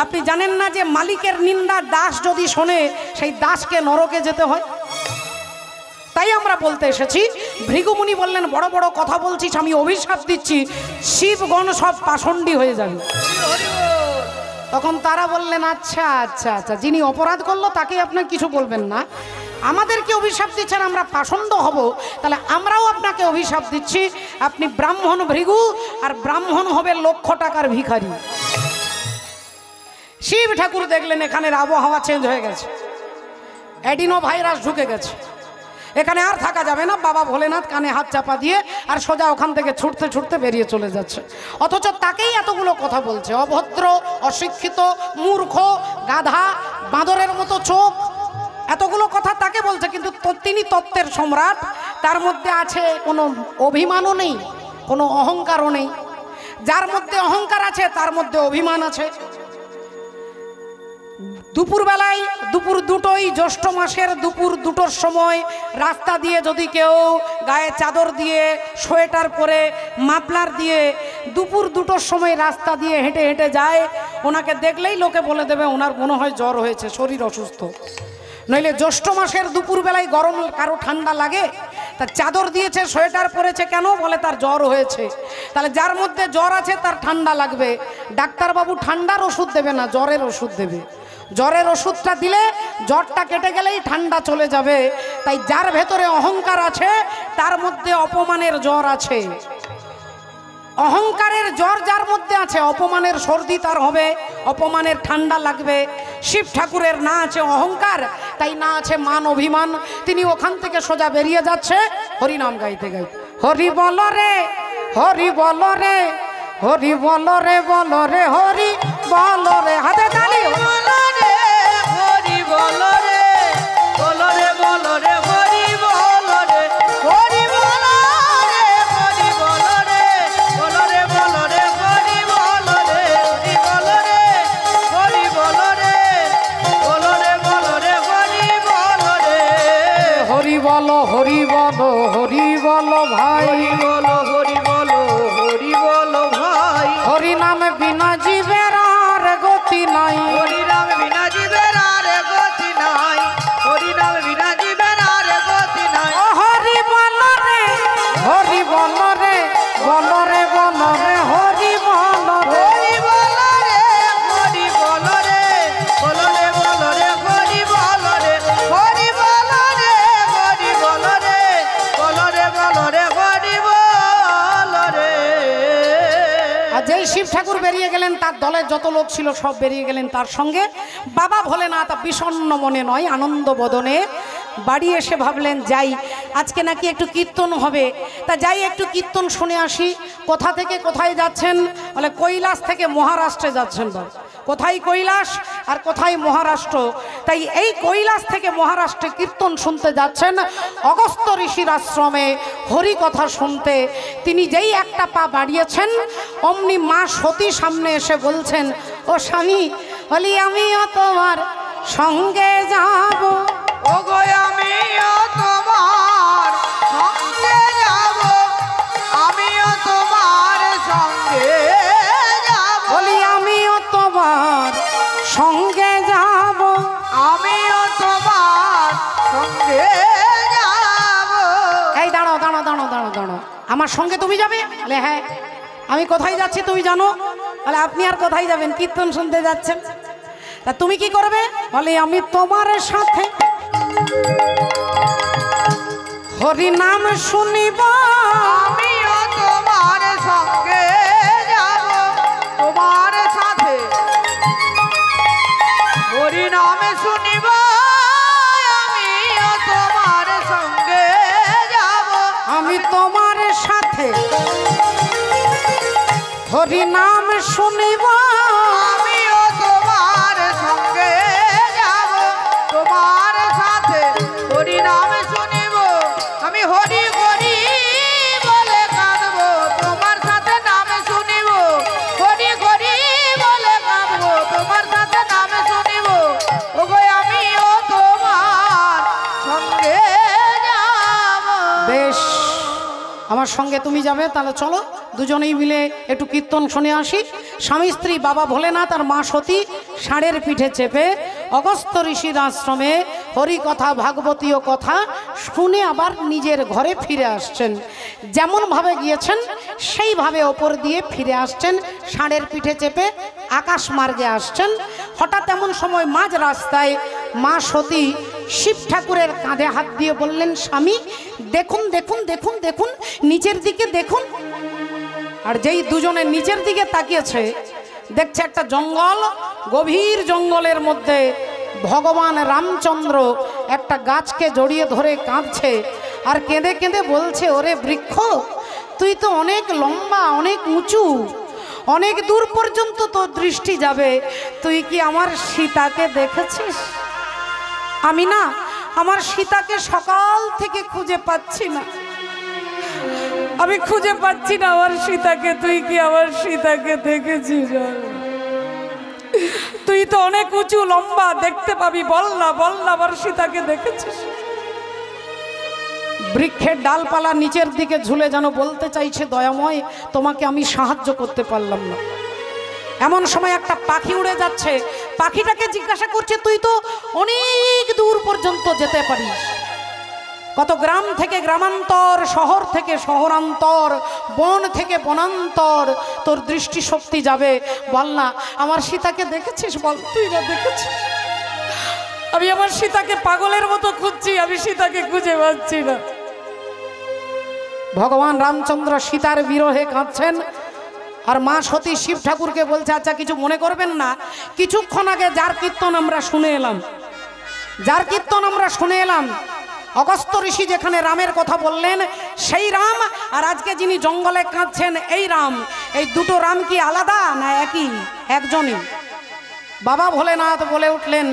[SPEAKER 1] আপনি জানেন না যে মালিকের নিন্দা দাস যদি শোনে সেই দাসকে নরকে যেতে হয়? তাই আমরা বলতে এসেছি। ভৃগুমুনি বললেন, বড় বড় কথা বলছিস, আমি অভিশাপ দিচ্ছি, শিবগণ সব পাষণ্ডী হয়ে যাবে। তখন তারা বললেন, আচ্ছা আচ্ছা আচ্ছা, যিনি অপরাধ করলো তাকে আপনার কিছু বলবেন না, আমাদেরকে অভিশাপ দিচ্ছেন আমরা পাষণ্ড হব, তাহলে আমরাও আপনাকে অভিশাপ দিচ্ছি, আপনি ব্রাহ্মণ ভৃগু, আর ব্রাহ্মণ হবে লক্ষ টাকার ভিখারি। শিব ঠাকুর দেখলেন এখানের আবহাওয়া চেঞ্জ হয়ে গেছে, অ্যাডিনো ভাইরাস ঢুকে গেছে, এখানে আর থাকা যাবে না। বাবা ভোলেনাথ কানে হাত চাপা দিয়ে আর সোজা ওখান থেকে ছুটতে ছুটতে বেরিয়ে চলে যাচ্ছে। অথচ তাকেই এতগুলো কথা বলছে, অভদ্র, অশিক্ষিত, মূর্খ, গাধা, বাঁদরের মতো চোখ, এতগুলো কথা তাকে বলছে। কিন্তু তিনি তত্ত্বের সম্রাট, তার মধ্যে আছে কোনো অভিমানও নেই, কোনো অহংকারও নেই। যার মধ্যে অহংকার আছে তার মধ্যে অভিমান আছে। দুপুরবেলায়, দুপুর দুটোই, জ্যৈষ্ঠ মাসের দুপুর দুটোর সময় রাস্তা দিয়ে যদি কেউ গায়ে চাদর দিয়ে, সোয়েটার পরে, মাফলার দিয়ে দুপুর দুটোর সময় রাস্তা দিয়ে হেঁটে হেঁটে যায়, ওনাকে দেখলেই লোকে বলে দেবে ওনার মনে হয় জ্বর হয়েছে, শরীর অসুস্থ। নইলে জ্যৈষ্ঠ মাসের দুপুরবেলায় গরম, কারো ঠান্ডা লাগে, তার চাদর দিয়েছে, সোয়েটার পরেছে কেন? বলে তার জ্বর হয়েছে। তাহলে যার মধ্যে জ্বর আছে তার ঠান্ডা লাগবে, ডাক্তারবাবু ঠান্ডার ওষুধ দেবে না, জ্বরের ওষুধ দেবে। জ্বরের ওষুধটা দিলে জ্বরটা কেটে গেলেই ঠান্ডা চলে যাবে। তাই যার ভেতরে অহংকার আছে তার মধ্যে অপমানের জ্বর আছে। অহংকারের জ্বর যার মধ্যে আছে, অপমানের সর্দি তার হবে, অপমানের ঠান্ডা লাগবে। শিব ঠাকুরের না আছে অহংকার, তাই না আছে মান অভিমান। তিনি ওখান থেকে সোজা বেরিয়ে যাচ্ছে হরিনাম গাইতে গাইতে, হরি বল রে, হরি বল রে, হরি বল রে, বল রে, হরি বল রে, হাতে তালি,
[SPEAKER 2] হরি বল রে, বল রে, বল রে, হরি বল রে, হরি বল রে, হরি বল রে, বল রে, বল রে, হরি বল রে, হরি বল রে, হরি বল রে, বল রে, বল রে, হরি বল রে,
[SPEAKER 1] হরি বল, হরি বল, হরি বল ভাই,
[SPEAKER 2] হরি বল, হরি বল, হরি বল ভাই,
[SPEAKER 1] হরি নাম বিনা জীবের আর গতি নাই,
[SPEAKER 2] হরি নাম বিনা জীবের আর গতি নাই, হরি নাম বিনা জীবের আর গতি নাই,
[SPEAKER 1] হরি বল রে, হরি বল রে, বল রে, বল রে, হরি বল রে,
[SPEAKER 2] হরি বল রে, হরি বল রে, বল রে, বল রে, হরি বল রে, হরি বল রে,
[SPEAKER 1] ঠাকুর বেরিয়ে গেলেন, তার দলের যত লোক ছিল সব বেরিয়ে গেলেন তার সঙ্গে। বাবা ভোলেনাথ বিষণ্ণ মনে নয়, আনন্দ বদনে বাড়ি এসে ভাবলেন যাই, আজকে নাকি একটু কীর্তন হবে, তা যাই একটু কীর্তন শুনে আসি। কোথা থেকে কোথায় যাচ্ছেন? বলে কৈলাস থেকে মহারাষ্ট্রে যাচ্ছেন। বাবা, কোথায় কৈলাস আর কোথায় মহারাষ্ট্র? তাই এই কৈলাস থেকে মহারাষ্ট্রে কীর্তন শুনতে যাচ্ছেন, অগস্ত্য ঋষির আশ্রমে হরি কথা শুনতে। তিনি যেই একটা পা বাড়িয়েছেন, অমনি মা সতী সামনে এসে বলছেন, ও স্বামী, বলি আমিও তোমার সঙ্গে যাব।
[SPEAKER 2] ও গো আমিও তোমার সঙ্গে যাব, আমিও তোমার সঙ্গে যাব।
[SPEAKER 1] বলি আমিও তোমার সঙ্গে যাব,
[SPEAKER 2] আমিও তোমার সঙ্গে যাব।
[SPEAKER 1] এই দাঁড়াও দাঁড়াও দাঁড়াও দাঁড়াও দাঁড়াও, আমার সঙ্গে তুমি যাবে? বলে হ্যাঁ। আমি কোথায় যাচ্ছি তুমি জানো? বলে আপনি আর কোথায় যাবেন, কীর্তন শুনতে যাচ্ছেন। তা তুমি কি করবে? বলে আমি তোমার সাথে হরি নাম শুনিব।
[SPEAKER 2] আমিও তোমার সঙ্গে যাব, তোমার সাথে হরি নাম শুনিব। আমিও তোমার সঙ্গে যাব,
[SPEAKER 1] আমি তোমার সাথে হরি নাম শুনিব।
[SPEAKER 2] আমিও তোমার সঙ্গে যাব, তোমার সাথে হরি নাম শুনিব। আমি হরি হরি বলে কাঁদবো, তোমার সাথে নাম শুনিব। হরি হরি বলে কাঁদবো, তোমার সাথে নাম শুনিব। ওগো আমিও তোমার সঙ্গে যাব।
[SPEAKER 1] বেশ, আমার সঙ্গে তুমি যাবে, তাহলে চলো দুজনেই মিলে একটু কীর্তন শুনে আসি। স্বামী স্ত্রী বাবা ভোলেনাথ আর মা সতী ষাঁড়ের পিঠে চেপে অগস্ত্য ঋষির আশ্রমে হরি কথা ভাগবতীয় কথা শুনে আবার নিজের ঘরে ফিরে আসছেন। যেমনভাবে গিয়েছেন সেইভাবে ওপর দিয়ে ফিরে আসছেন, ষাঁড়ের পিঠে চেপে আকাশ মার্গে আসছেন। হঠাৎ এমন সময় মাঝ রাস্তায় মা সতী শিব ঠাকুরের কাঁধে হাত দিয়ে বললেন, স্বামী দেখুন দেখুন দেখুন দেখুন, নিচের দিকে দেখুন। আর যেই দুজনে নিচের দিকে তাকিয়েছে, দেখছে একটা জঙ্গল, গভীর জঙ্গলের মধ্যে ভগবান রামচন্দ্র একটা গাছকে জড়িয়ে ধরে কাঁদছে আর কেঁদে কেঁদে বলছে, ওরে বৃক্ষ, তুই তো অনেক লম্বা, অনেক উঁচু, অনেক দূর পর্যন্ত তোর দৃষ্টি যাবে, তুই কি আমার সীতাকে দেখেছিস? আমি না আমার সীতাকে সকাল থেকে খুঁজে পাচ্ছি না, আমি খুঁজে পাচ্ছি না আমার সীতাকে। তুই কি আমার সীতাকে দেখেছিস? তুই তো অনেক উঁচু লম্বা, দেখতে পাবি, বল না বল না, আমার সীতাকে দেখেছিস? বৃক্ষের ডালপালা নিচের দিকে ঝুলে যেন বলতে চাইছে, দয়াময় তোমাকে আমি সাহায্য করতে পারলাম না। এমন সময় একটা পাখি উড়ে যাচ্ছে, পাখিটাকে জিজ্ঞাসা করছে, তুই তো অনেক দূর পর্যন্ত যেতে পারিস, কত গ্রাম থেকে গ্রামান্তর, শহর থেকে শহরান্তর, বন থেকে বনান্তর তোর দৃষ্টি শক্তি যাবে, বল না আমার সীতাকে দেখেছিস? বল, তুই না দেখেছিস? আমি আমার সীতাকে পাগলের মতো খুঁজছি, আমি সীতাকে খুঁজে পাচ্ছি না। ভগবান রামচন্দ্র সীতার বিরহে কাঁদছেন আর মা সতী শিব ঠাকুরকে বলছে, আচ্ছা কিছু মনে করবেন না, কিছুক্ষণ আগে যার কীর্তন আমরা শুনে এলাম, অগস্ত্য ঋষি যেখানে রামের কথা বললেন সেই রাম, আর আজকে যিনি জঙ্গলে কাঁদছেন এই রাম, এই দুটো রাম কি আলাদা না একই? একজনই। বাবা ভোলেনাথ বলে উঠলেন,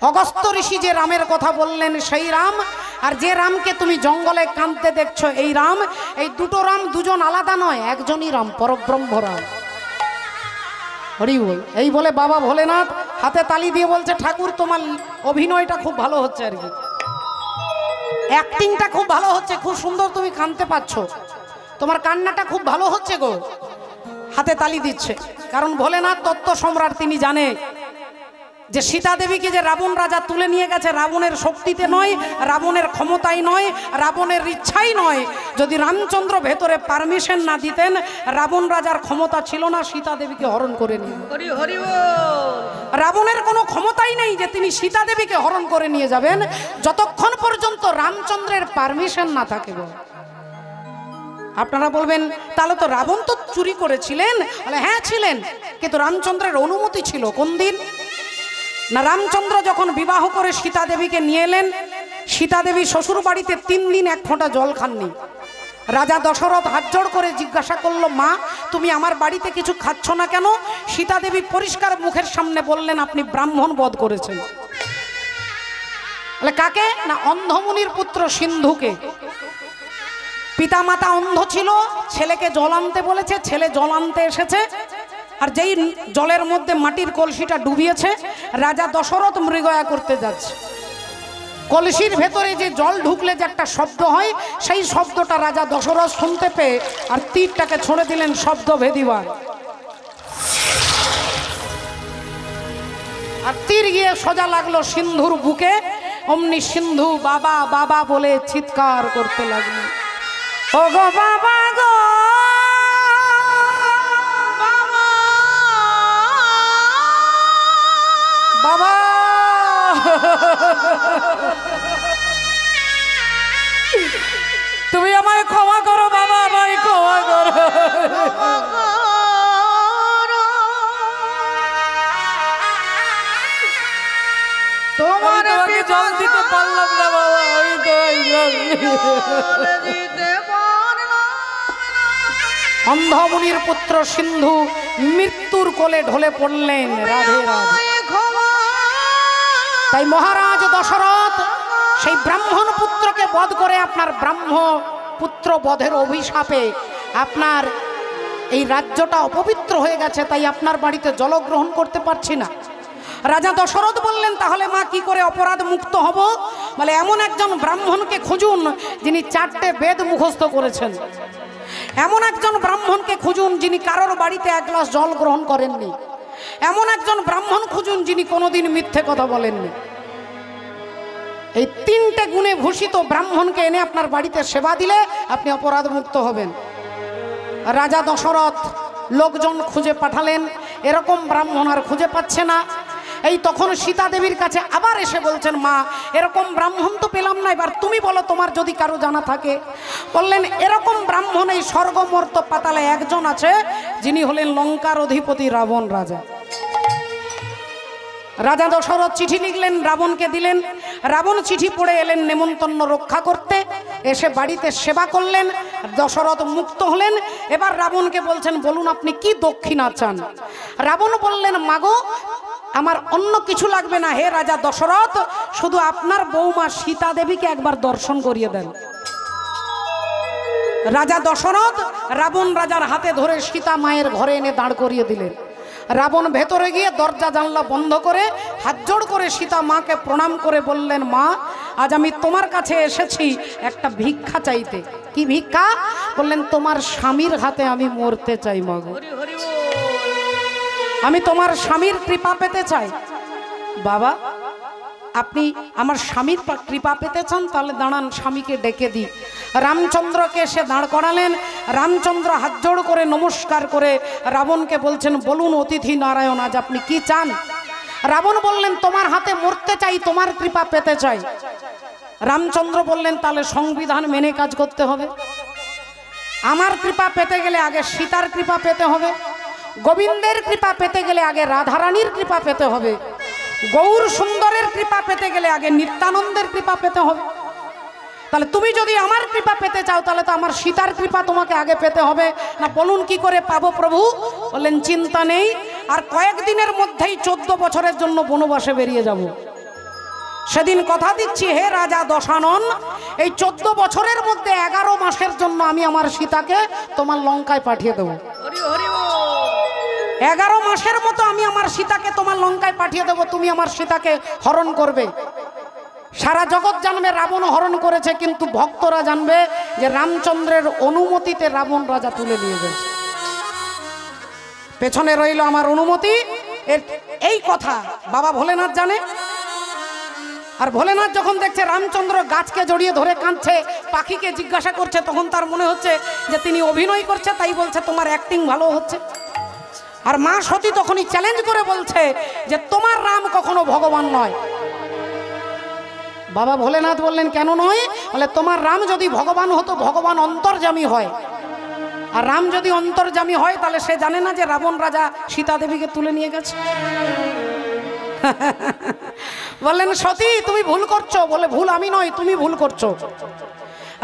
[SPEAKER 1] অগস্ত্য ঋষি যে রামের কথা বললেন সেই রাম, আর যে রামকে তুমি জঙ্গলে কাঁদতে দেখছো এই রাম, এই দুটো রাম দুজন আলাদা নয়, একজনই রাম, পরব্রহ্ম রাম। হরি বল। এই বলে বাবা ভোলেনাথ হাতে তালি দিয়ে বলছে, ঠাকুর তোমার অভিনয়টা খুব ভালো হচ্ছে, আর কি অ্যাক্টিংটা খুব ভালো হচ্ছে, খুব সুন্দর তুমি কাঁদতে পারছো, তোমার কান্নাটা খুব ভালো হচ্ছে গো। হাতে তালি দিচ্ছে, কারণ ভোলেনাথ তত্ত্ব সম্রাট, তিনি জানে যে সীতা দেবীকে যে রাবণ রাজা তুলে নিয়ে গেছে রাবণের শক্তিতে নয়, রাবণের ক্ষমতাই নয়, রাবণের ইচ্ছাই নয়। যদি রামচন্দ্র ভেতরে পারমিশন না দিতেন, রাবণ রাজার ক্ষমতা ছিল না সীতা দেবীকে হরণ করে নিয়ে। রাবণের কোনো ক্ষমতাই নেই যে তিনি সীতা দেবীকে হরণ করে নিয়ে যাবেন, যতক্ষণ পর্যন্ত রামচন্দ্রের পারমিশন না থাকে। আপনারা বলবেন তাহলে তো রাবণ তো চুরি করেছিলেন। বলে হ্যাঁ ছিলেন, কিন্তু রামচন্দ্রের অনুমতি ছিল। কোন দিন না, রামচন্দ্র যখন বিবাহ করে সীতা দেবীকে নিয়ে এলেন, সীতা দেবী শ্বশুর বাড়িতে 3 দিন 1 ফোঁটা জল খাননি। রাজা দশরথ হাত জোড় করে জিজ্ঞাসা করলো, মা তুমি আমার বাড়িতে কিছু খাচ্ছ না কেন? সীতা দেবী পরিষ্কার মুখের সামনে বললেন, আপনি ব্রাহ্মণ বধ করেছেন। কাকে না, অন্ধমুনির পুত্র সিন্ধুকে। পিতা মাতা অন্ধ ছিল, ছেলেকে জল আনতে বলেছে, ছেলে জল আনতে এসেছে, আর যেই জলের মধ্যে মাটির কলসিটা ডুবিয়েছে, রাজা দশরথ মৃগয়া করতে যাচ্ছে। কলসির ভেতরে যে জল ঢুকলে যে একটা শব্দ হয়, সেই শব্দটা রাজা দশরথ শুনতে পেয়ে আর তীরটাকে ছুঁড়ে দিলেন শব্দ ভেদিবার। আর তীর গিয়ে সোজা লাগলো সিন্ধুর বুকে। অমনি সিন্ধু বাবা বাবা বলে চিৎকার করতে লাগলো, ও গো বাবা গো বাবা, তুমি আমায় ক্ষমা করো বাবা, আমায় ক্ষমা করো। তোমাকে জল দিতে পারলাম না বাবা, আমি অন্ধমুনির পুত্র সিন্ধু মৃত্যুর কোলে ঢলে পড়লেন। রাধে রাধে। তাই মহারাজ দশরথ সেই ব্রাহ্মণ পুত্রকে বধ করে আপনার ব্রাহ্ম পুত্র বধের অভিশাপে আপনার এই রাজ্যটা অপবিত্র হয়ে গেছে, তাই আপনার বাড়িতে জলগ্রহণ করতে পারছি না। রাজা দশরথ বললেন, তাহলে মা কি করে অপরাধ মুক্ত হব? বলে এমন একজন ব্রাহ্মণকে খুঁজুন যিনি 4টে বেদ মুখস্থ করেছেন। এমন একজন ব্রাহ্মণকে খুঁজুন যিনি কারোর বাড়িতে 1 গ্লাস জল গ্রহণ করেননি। এমন একজন ব্রাহ্মণ খুঁজুন যিনি কোনোদিন মিথ্যে কথা বলেননি। এই 3টে গুণে ভূষিত ব্রাহ্মণকে এনে আপনার বাড়িতে সেবা দিলে আপনি অপরাধ মুক্ত হবেন। রাজা দশরথ লোকজন খুঁজে পাঠালেন, এরকম ব্রাহ্মণ আর খুঁজে পাচ্ছে না। এই তখন সীতা দেবীর কাছে আবার এসে বলছেন, মা এরকম ব্রাহ্মণ তো পেলাম না, এবার তুমি বলো তোমার যদি কারো জানা থাকে। বললেন, এরকম ব্রাহ্মণ এই স্বর্গমর্ত পাতালে একজন আছে, যিনি হলেন লঙ্কার অধিপতি রাবণ রাজা। রাজা দশরথ চিঠি লিখলেন, রাবণকে দিলেন। রাবণ চিঠি পড়ে এলেন নেমন্তন্ন রক্ষা করতে, এসে বাড়িতে সেবা করলেন। দশরথ মুক্ত হলেন। এবার রাবণকে বলছেন, বলুন আপনি কি দক্ষিণা চান? রাবণ বললেন, মাগো আমার অন্য কিছু লাগবে না, হে রাজা দশরথ, শুধু আপনার বৌমা সীতা দেবীকে একবার দর্শন করিয়ে দেন। রাজা দশরথ রাবণ রাজার হাতে ধরে সীতা মায়ের ঘরে এনে দাঁড় করিয়ে দিলেন। রাবণ ভেতরে গিয়ে দরজা জানলা বন্ধ করে হাত জোড় করে সীতা মাকে প্রণাম করে বললেন, মা আজ আমি তোমার কাছে এসেছি একটা ভিক্ষা চাইতে। কি ভিক্ষা? বললেন, তোমার স্বামীর হাতে আমি মরতে চাই মাগো, আমি তোমার স্বামীর কৃপা পেতে চাই। বাবা আপনি আমার স্বামীর কৃপা পেতে চান, তাহলে দাঁড়ান স্বামীকে ডেকে দিই। রামচন্দ্রকে সে দাঁড় করালেন। রামচন্দ্র হাত জোড় করে নমস্কার করে রাবণকে বলছেন, বলুন অতিথি নারায়ণ আজ আপনি কি চান? রাবণ বললেন, তোমার হাতে মরতে চাই, তোমার কৃপা পেতে চাই। রামচন্দ্র বললেন, তাহলে সংবিধান মেনে কাজ করতে হবে। আমার কৃপা পেতে গেলে আগে সীতার কৃপা পেতে হবে, গোবিন্দের কৃপা পেতে গেলে আগে রাধারানীর কৃপা পেতে হবে, গৌর সুন্দরের কৃপা পেতে গেলে আগে নিত্যানন্দের কৃপা পেতে হবে। তাহলে তুমি যদি আমার কৃপা পেতে চাও, তাহলে তো আমার সীতার কৃপা তোমাকে আগে পেতে হবে না। বলুন কি করে পাবো প্রভু? বললেন, চিন্তা নেই, আর কয়েকদিনের মধ্যেই 14 বছরের জন্য বনবাসে বেরিয়ে যাব। সেদিন কথা দিচ্ছি হে রাজা দশানন, এই 14 বছরের মধ্যে 11 মাসের জন্য আমি আমার সীতাকে তোমার লঙ্কায় পাঠিয়ে দেবো। 11 মাসের মতো আমি আমার সীতাকে তোমার লঙ্কায় পাঠিয়ে দেবো, তুমি আমার সীতাকে হরণ করবে। সারা জগৎ জানবে রাবণ হরণ করেছে, কিন্তু ভক্তরা জানবে যে রামচন্দ্রের অনুমতিতে রাবণ রাজা তুলে নিয়ে গেছে। পেছনে রইল আমার অনুমতি। এই কথা বাবা ভোলেনাথ জানে। আর ভোলেনাথ যখন দেখছে রামচন্দ্র গাছকে জড়িয়ে ধরে কাঁদছে, পাখিকে জিজ্ঞাসা করছে, তখন তার মনে হচ্ছে যে তিনি অভিনয় করছে, তাই বলছে তোমার অ্যাক্টিং ভালো হচ্ছে। আর মা সতী তখনই চ্যালেঞ্জ করে বলছে যে তোমার রাম কখনো ভগবান নয়। বাবা ভোলেনাথ বললেন, কেন নয়? বলে, তোমার রাম যদি ভগবান হতো, ভগবান অন্তর্যামী হয়, আর রাম যদি অন্তর্যামী হয় তাহলে সে জানে না যে রাবণ রাজা সীতা দেবীকে তুলে নিয়ে গেছে। বললেন সতী তুমি ভুল করছো। বলে ভুল আমি নয়, তুমি ভুল করছো।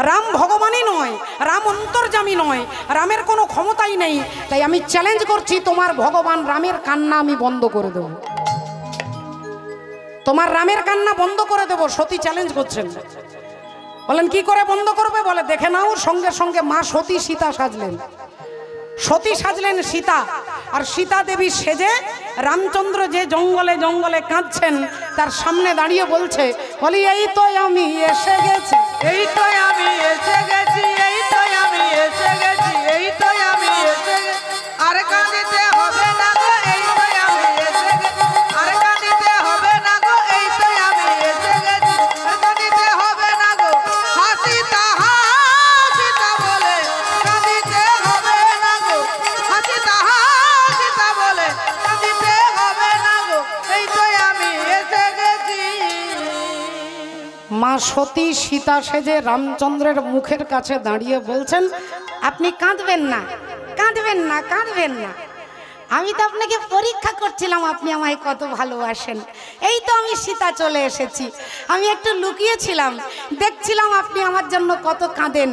[SPEAKER 1] রাম ভগবানই নয়, রাম অন্তর্যামী নয়, রামের কোনো ক্ষমতাই নেই। তাই আমি চ্যালেঞ্জ করছি, তোমার ভগবান রামের কান্না আমি বন্ধ করে দেব। তোমার রামের কান্না বন্ধ করে দেব। সতী চ্যালেঞ্জ করছেন। বলেন কি করে বন্ধ করবে? বলে দেখে নাও। সঙ্গে সঙ্গে মা সতী সীতা সাজলেন। সতী সাজলেন সীতা। আর সীতা দেবী সেজে রামচন্দ্র যে জঙ্গলে জঙ্গলে কাঁদছেন তার সামনে দাঁড়িয়ে বলছে, বলি এই তো আমি এসে গেছি,
[SPEAKER 2] এই তো আমি এসে গেছি, এই তো আমি এসে গেছি, এই তো আমি এসে গেছি। আর কাঁদিতে হবে না গো, এই তো আমি এসে গেছি। আর কাঁদিতে হবে না গো, এই তো আমি এসে গেছি। আর কাঁদিতে হবে না গো, হাসিতা হাসিতা বলে কাঁদিতে হবে না গো, হাসিতা হাসিতা বলে কাঁদিতে হবে না গো, এই তো আমি এসে গেছি।
[SPEAKER 1] মা সতী সীতা সেজে রামচন্দ্রের মুখের কাছে দাঁড়িয়ে বলছেন, আপনি কাঁদবেন না, কাঁদবেন না, কাঁদবেন না। আমি তো আপনাকে পরীক্ষা করছিলাম আপনি আমায় কত ভালোবাসেন। এই তো আমি সীতা চলে এসেছি। আমি একটু লুকিয়েছিলাম, দেখছিলাম আপনি আমার জন্য কত কাঁদেন।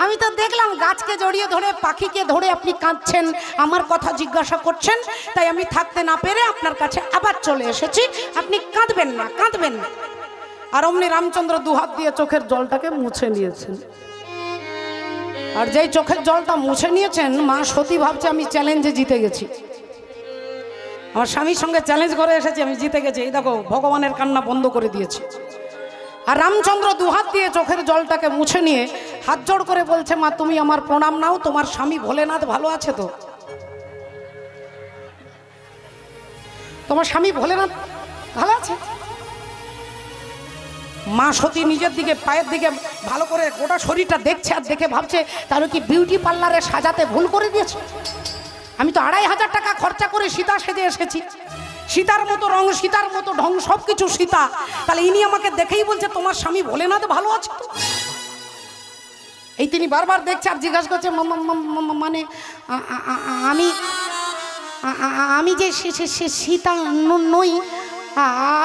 [SPEAKER 1] আমি তো দেখলাম গাছকে জড়িয়ে ধরে, পাখিকে ধরে আপনি কাঁদছেন, আমার কথা জিজ্ঞাসা করছেন। তাই আমি থাকতে না পেরে আপনার কাছে আবার চলে এসেছি। আপনি কাঁদবেন না, কাঁদবেন না। আর অমনি রামচন্দ্র দুহাত দিয়ে চোখের জলটাকে মুছে নিয়েছেন। আর যেই চোখের জলটা মুছে নিয়েছেন, মা সতী ভাবছে আমি চ্যালেঞ্জে জিতে গেছি, আমার স্বামীর সঙ্গে চ্যালেঞ্জ করে এসেছি, আমি জিতে গেছি। এই দেখো ভগবানের কান্না বন্ধ করে দিয়েছে। আর রামচন্দ্র দুহাত দিয়ে চোখের জলটাকে মুছে নিয়ে হাত জোড় করে বলছে, মা তুমি আমার প্রণাম নাও। তোমার স্বামী ভোলেনাথ ভালো আছে তো? তোমার স্বামী ভোলেনাথ ভালো আছে? মা সতী নিজের দিকে, পায়ের দিকে ভালো করে গোটা শরীরটা দেখছে। আর দেখে ভাবছে, তাহলে কি বিউটি পার্লারে সাজাতে ভুল করে দিয়েছে? আমি তো 2500 টাকা খরচা করে সীতা সেজে এসেছি। সীতার মতো রং, সীতার মতো ঢং, সব কিছু সীতা। তাহলে ইনি আমাকে দেখেই বলছে তোমার স্বামী ভোলেনাথ ভালো আছে তো? এই তিনি বারবার দেখছে আর জিজ্ঞাসা করছে, মানে আমি আমি যে সীতা নই,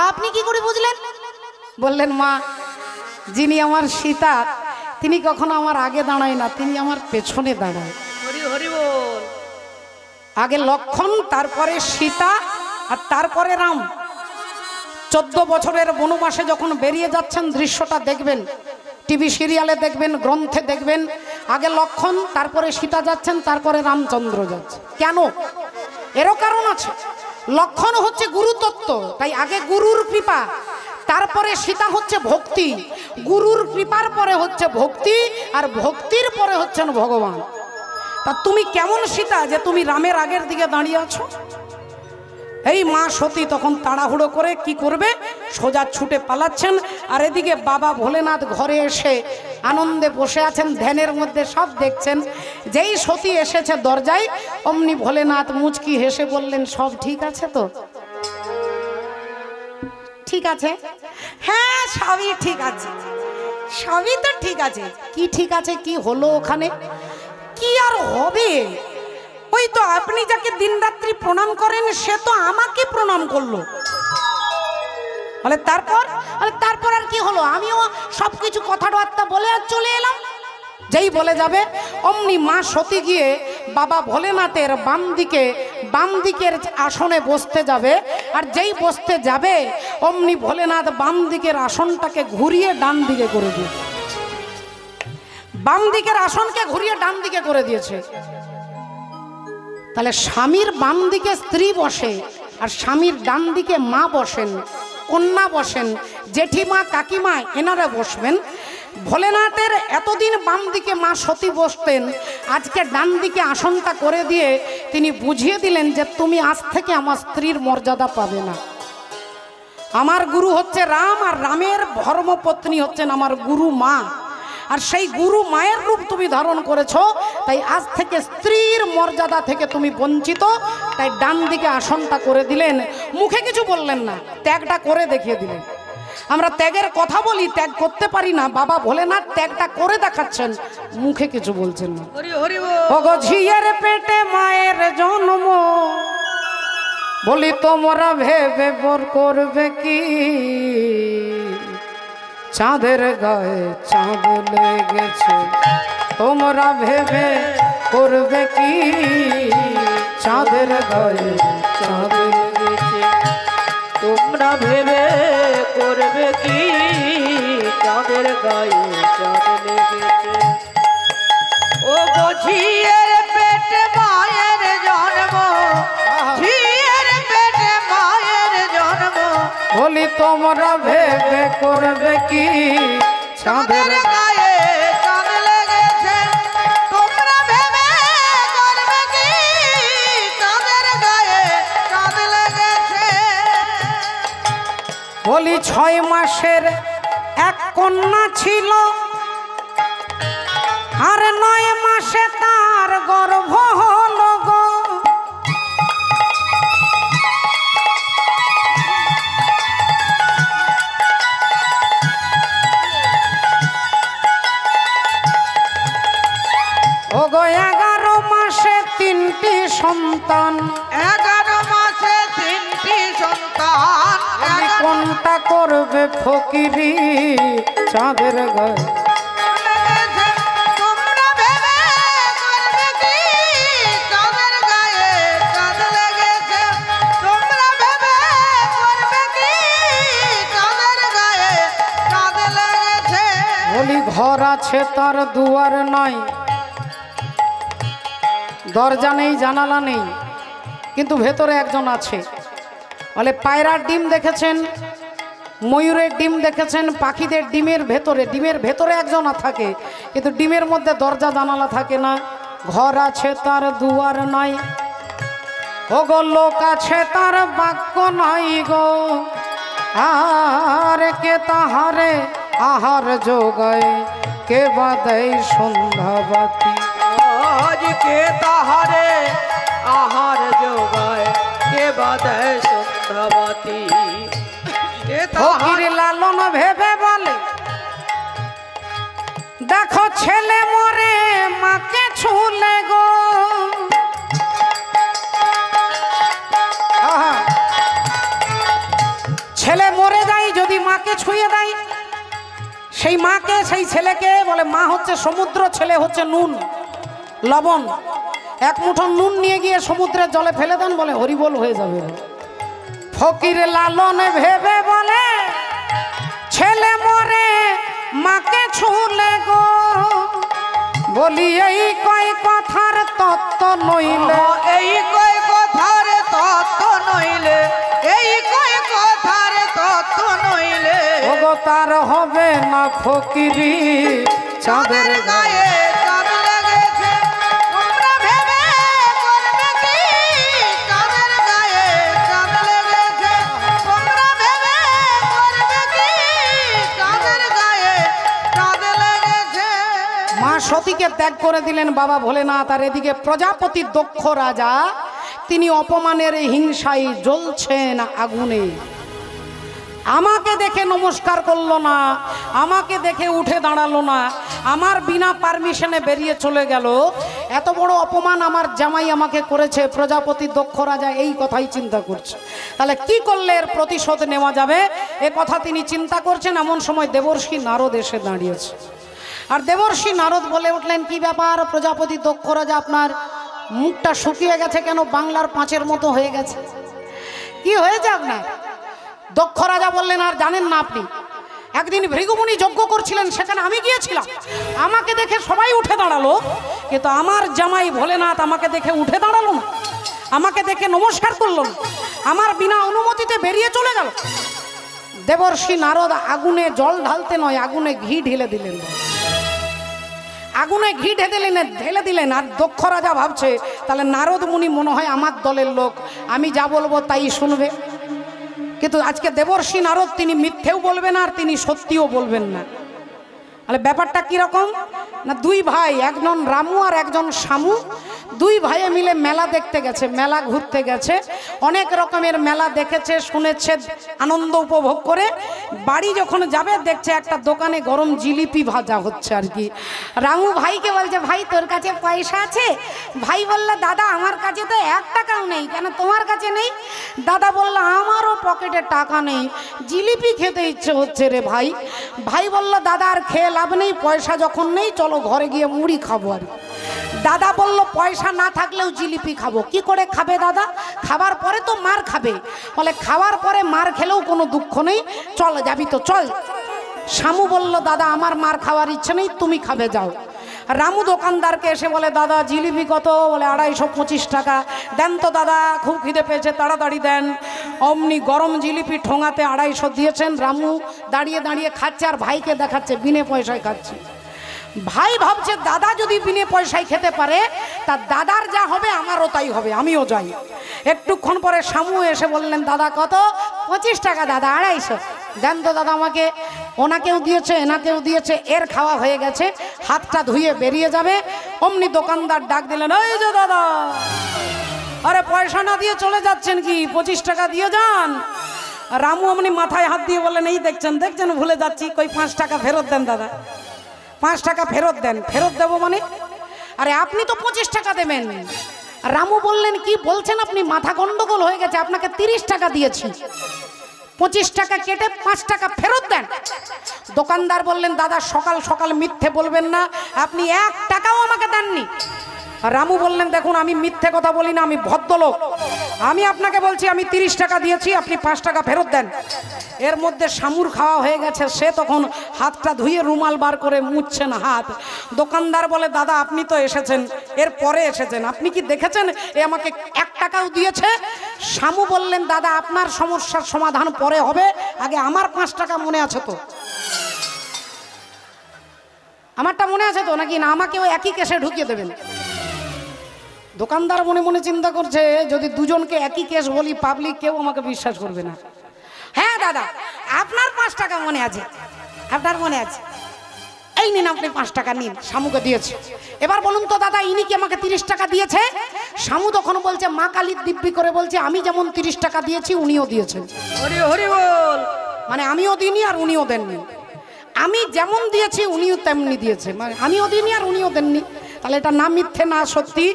[SPEAKER 1] আপনি কি করে বুঝলেন? বললেন, মা যিনি আমার সীতা তিনি কখনো আমার আগে দাঁড়ায় না, তিনি আমার পেছনে দাঁড়ায়।
[SPEAKER 2] হরি হরি বল।
[SPEAKER 1] আগে লক্ষণ, তারপরে সীতা, আর তারপরে রাম। 14 বছরের বনবাসে যখন বেরিয়ে যাচ্ছেন, দৃশ্যটা দেখবেন, টিভি সিরিয়ালে দেখবেন, গ্রন্থে দেখবেন। আগে লক্ষণ, তারপরে সীতা যাচ্ছেন, তারপরে রামচন্দ্র যাচ্ছে। কেন? এরও কারণ আছে। লক্ষণ হচ্ছে গুরুতত্ত্ব, তাই আগে গুরুর কৃপা, তারপরে সীতা হচ্ছে ভক্তি। গুরুর কৃপার পরে হচ্ছে ভক্তি, আর ভক্তির পরে হচ্ছেন ভগবান। তা তুমি কেমন সীতা যে তুমি রামের আগের দিকে দাঁড়িয়ে আছো? এই মা সতী তখন তাড়াহুড়ো করে কি করবে, সোজা ছুটে পালাচ্ছেন। আর এদিকে বাবা ভোলেনাথ ঘরে এসে আনন্দে বসে আছেন, ধ্যানের মধ্যে সব দেখছেন। যেই সতী এসেছে দরজায়, অমনি ভোলেনাথ মুচকি হেসে বললেন, সব ঠিক আছে তো? ঠিক আছে? হ্যাঁ সবই ঠিক আছে, সবই তো ঠিক আছে। কি ঠিক আছে? কি হলো ওখানে? কি আর হবে? ওই তো আপনি যাকে দিনরাত্রি প্রণাম করেন সে তো আমাকে প্রণাম করলো। তারপর আর কি হলো? আমিও সবকিছু কথাবার্তা বলে আর চলে এলাম। যেই বলে যাবে অমনি মা সতী গিয়ে বাবা ভোলেনাথের বাম দিকের আসনে বসতে যাবে। আর যেই বসতে যাবে অমনি ভোলেনাথ বাম দিকের আসনটাকে ঘুরিয়ে ডান দিকে করে দিয়ে, বাম দিকের আসনকে ঘুরিয়ে ডান দিকে করে দিয়েছে। তাহলে স্বামীর বাম দিকে স্ত্রী বসে, আর স্বামীর ডান দিকে মা বসেন, কন্যা বসেন, জেঠিমা, কাকিমা এনারা বসবেন। ভোলেনাথের এতদিন বাম দিকে মা সতী বসতেন, আজকে ডান দিকে আসনটা করে দিয়ে তিনি বুঝিয়ে দিলেন যে তুমি আজ থেকে আমার স্ত্রীর মর্যাদা পাবে না। আমার গুরু হচ্ছে রাম, আর রামের ধর্মপত্নী হচ্ছেন আমার গুরু মা। আর সেই গুরু মায়ের রূপ তুমি ধারণ করেছো, তাই আজ থেকে স্ত্রীর মর্যাদা থেকে তুমি বঞ্চিত। তাই ডান দিকে আসনটা করে দিলেন, মুখে কিছু বললেন না, ত্যাগটা করে দেখিয়ে দিলেন। আমরা ত্যাগের কথা বলি, ত্যাগ করতে পারি না। বাবা ভোলেনাথ ত্যাগটা করে দেখাচ্ছেন, মুখে কিছু বলছেন না।
[SPEAKER 2] হরি হরি বল।
[SPEAKER 1] ওগো ঝিয়ের পেটে মায়ের জন্ম, বলি তোমরা ভেবে বর করবে কি? চাঁদের গায়ে চাঁদ লেগেছে, তোমরা ভেবে করবে কি? চাঁদের গায়ে চাঁদ লেগেছে,
[SPEAKER 2] তোমরা ভেবে করবে কি? চাঁদের গায়ে চাঁদ লেগেছে। ও গো ঝিয়ের পেটে মায়ের জন্ম, ঝিয়ের পেটে মায়ের জন্ম,
[SPEAKER 1] বলি তোমরা ভেবে করবে কি? চাঁদের
[SPEAKER 2] চাঁদের গায়ে চাঁদ লেগেছে, তোমরা ভেবে করবে কি? চাঁদের গায়ে চাঁদ লেগেছে।
[SPEAKER 1] বলি 6 মাসের এক কন্যা ছিল, আর 9 মাসে তার গর্ভ হলো গো। ওগো 11 মাসে 3টি সন্তান,
[SPEAKER 2] 11 মাসে 3টি সন্তান।
[SPEAKER 1] বলি কোনটা করবে ফকিরি? চাঁদের গায়ে
[SPEAKER 2] লেগেছে, তোমরা ভেবে করবে কি? চাঁদের গায়ে চাঁদ লেগেছে, তোমরা ভেবে করবে কি? চাঁদের গায়ে চাঁদ লেগেছে।
[SPEAKER 1] বলি ঘর আছে তার দুয়ার নাই, দরজা নেই জানালা নেই, কিন্তু ভেতরে একজন আছে। বলে পায়রার ডিম দেখেছেন, ময়ূরের ডিম দেখেছেন, পাখিদের ডিমের ভেতরে একজন থাকে, কিন্তু ডিমের মধ্যে দরজা জানালা থাকে না। ঘর আছে তার দুয়ার নাই, ও গো লোক আছে তার বাক্য নাই গো। আর কে তাহারে আহার যোগায়, কে বা দেয় সন্ধ্যাবাতি?
[SPEAKER 2] আজ কে তাহারে আহার যোগায়, কে বাধায় সন্ধ্যাবাতি? কে
[SPEAKER 1] ফকির
[SPEAKER 2] তাহারে
[SPEAKER 1] লালন ভেবে বলে, দেখো ছেলে মরে মাকে ছুলে গো। আহা, ছেলে মরে যায় যদি মাকে ছুঁয়ে দেয়, সেই মাকে সেই ছেলেকে বলে মা হচ্ছে সমুদ্র, ছেলে হচ্ছে নুন লবণ। এক মুঠো নুন নিয়ে গিয়ে সমুদ্রের জলে ফেলে দেন, বলে হরিবোল হয়ে যাবে। ফকির লালন ভেবে বলে, ছেলে মরে মাকে ছুলে গো। বলি এই কয় কথার তত্ত্ব নইলে,
[SPEAKER 2] এই কয় কথার তত্ত্ব নইলে, এই কয় কথার তত্ত্ব নইলে,
[SPEAKER 1] ওগো তার হবে না ফকিরি। চাঁদের
[SPEAKER 2] চাঁদের গায়ে চাঁদ লেগেছে, তোমরা ভেবে করবে কি? চাঁদের গায়ে চাঁদ লেগেছে, তোমরা ভেবে করবে কি? চাঁদের গায়ে চাঁদ লেগেছে।
[SPEAKER 1] মা সতীকে ত্যাগ করে দিলেন বাবা ভোলেনাথ। আর এদিকে প্রজাপতি দক্ষ রাজা, তিনি অপমানের হিংসায় জ্বলছেন আগুনে। আমাকে দেখে নমস্কার করলো না, আমাকে দেখে উঠে দাঁড়ালো না, আমার বিনা পারমিশনে বেরিয়ে চলে গেল। এত বড় অপমান আমার জামাই আমাকে করেছে। প্রজাপতি দক্ষ রাজা এই কথাই চিন্তা করছে, তাহলে কি করলে এর প্রতিশোধ নেওয়া যাবে, এ কথা তিনি চিন্তা করছেন। এমন সময় দেবর্ষি নারদ এসে দাঁড়িয়েছে। আর দেবর্ষি নারদ বলে উঠলেন, কি ব্যাপার প্রজাপতি দক্ষ রাজা, আপনার মুখটা শুকিয়ে গেছে কেন? বাংলার পাঁচের মতো হয়ে গেছে, কি হয়েছে আপনার? দক্ষ রাজা বললেন, আর জানেন না আপনি, একদিন ভৃগুমুনি যজ্ঞ করছিলেন, সেখানে আমি গিয়েছিলাম। আমাকে দেখে সবাই উঠে দাঁড়ালো, কিন্তু আমার জামাই ভোলেনাথ আমাকে দেখে উঠে দাঁড়ালো না, আমাকে দেখে নমস্কার করলো না, আমার বিনা অনুমতিতে বেরিয়ে চলে গেল। দেবর্ষি নারদ আগুনে জল ঢালতে নয়, আগুনে ঘি ঢেলে দিলেন। আগুনে ঘি ঢেলে দিলেন। আর দক্ষ রাজা ভাবছে, তাহলে নারদ মুনি মনে হয় আমার দলের লোক, আমি যা বলবো তাই শুনবে। কিন্তু আজকে দেবর্ষি নারদ তিনি মিথ্যেও বলবেন না, আর তিনি সত্যিও বলবেন না। তাহলে ব্যাপারটা কিরকম? না দুই ভাই, একজন রামু আর একজন শামু, দুই ভাইয়ে মিলে মেলা দেখতে গেছে, মেলা ঘুরতে গেছে, অনেক রকমের মেলা দেখেছে, শুনেছে, আনন্দ উপভোগ করে বাড়ি যখন যাবে দেখছে একটা দোকানে গরম জিলিপি ভাজা হচ্ছে আর কি। রামু ভাইকে বলছে, ভাই তোর কাছে পয়সা আছে? ভাই বলল, দাদা আমার কাছে তো 1 টাকাও নেই। কেন তোমার কাছে নেই? দাদা বলল, আমারও পকেটে টাকা নেই, জিলিপি খেতে ইচ্ছে হচ্ছে রে ভাই। ভাই বলল, দাদা আর খেয়ে লাভ নেই, পয়সা যখন নেই চলো ঘরে গিয়ে মুড়ি খাবো আর। দাদা বলল, পয়সা না থাকলেও জিলিপি খাবো। কি করে খাবে দাদা? খাবার পরে তো মার খাবে। বলে, খাওয়ার পরে মার খেলেও কোনো দুঃখ নেই, চল যাবি তো চল। শামু বলল, দাদা আমার মার খাওয়ার ইচ্ছে নেই, তুমি খাবে যাও। রামু দোকানদারকে এসে বলে, দাদা জিলিপি কত? বলে 225 টাকা। দেন তো দাদা, খুব খিদে পেয়েছে, তাড়াতাড়ি দেন। অমনি গরম জিলিপি ঠোঙাতে 250 দিয়েছেন। রামু দাঁড়িয়ে দাঁড়িয়ে খাচ্ছে আর ভাইকে দেখাচ্ছে বিনে পয়সায় খাচ্ছে। ভাই ভাবছে, দাদা যদি বিনে পয়সায় খেতে পারে তা দাদার যা হবে আমারও তাই হবে, আমিও যাই। একটুক্ষণ পরে শামু এসে বললেন, দাদা কত? 25 টাকা দাদা, 250। দেন তো দাদা আমাকে। ওনাকেও দিয়েছে, এনাকেও দিয়েছে, এর খাওয়া হয়ে গেছে, হাতটা ধুয়ে বেরিয়ে যাবে। অমনি দোকানদার ডাক দিলেন, এই যে দাদা, আরে পয়সা না দিয়ে চলে যাচ্ছেন কি? 25 টাকা দিয়ে যান। রামু অমনি মাথায় হাত দিয়ে বললেন, এই দেখছেন দেখছেন ভুলে যাচ্ছি, কই 5 টাকা ফেরত দেন দাদা, 5 টাকা ফেরত দেন। ফেরত দেবো মানে? আরে আপনি তো 25 টাকা দেবেন। রামু বললেন, কি বলছেন আপনি? মাথা গন্ডগোল হয়ে গেছে, আপনাকে 30 টাকা দিয়েছি, 25 টাকা কেটে 5 টাকা ফেরত দেন। দোকানদার বললেন, দাদা সকাল সকাল মিথ্যে বলবেন না, আপনি 1 টাকাও আমাকে দেননি। রামু বললেন, দেখুন আমি মিথ্যে কথা বলি না, আমি ভদ্রলোক, আমি আপনাকে বলছি আমি 30 টাকা দিয়েছি, আপনি 5 টাকা ফেরত দেন। এর মধ্যে শামুর খাওয়া হয়ে গেছে, সে তখন হাতটা ধুয়ে রুমাল বার করে মুছছেন হাত। দোকানদার বলে, দাদা আপনি তো এসেছেন, এর পরে এসেছেন, আপনি কি দেখেছেন এ আমাকে 1 টাকাও দিয়েছে? শামু বললেন, দাদা আপনার সমস্যার সমাধান পরে হবে, আগে আমার 5 টাকা মনে আছে তো? আমারটা মনে আছে তো নাকি? না আমাকেও একই কেসে ঢুকিয়ে দেবেন। দোকানদার মনে মনে চিন্তা করছে, যদি দুজনকে একই কেস বলি পাবলিক কেউ আমাকে বিশ্বাস করবে না। হ্যাঁ দাদা আপনার 5 টাকা মনে আছে, আপনার মনে আছে, এই নিন আপনি 5 টাকা নিন। শামুকে দিয়েছে। এবার বলুন তো দাদা, ইনি কি আমাকে 30 টাকা দিয়েছে? শামু তখন বলছে, মা কালীর দিব্যি করে বলছে, আমি যেমন 30 টাকা দিয়েছি উনিও দিয়েছেন।
[SPEAKER 2] হরি হরি বল।
[SPEAKER 1] মানে আমিও দিইনি আর উনিও দেননি, আমি যেমন দিয়েছি উনিও তেমনি দিয়েছে, মানে আমিও দিইনি আর উনিও দেননি। তাহলে এটা না মিথ্যে না সত্যি।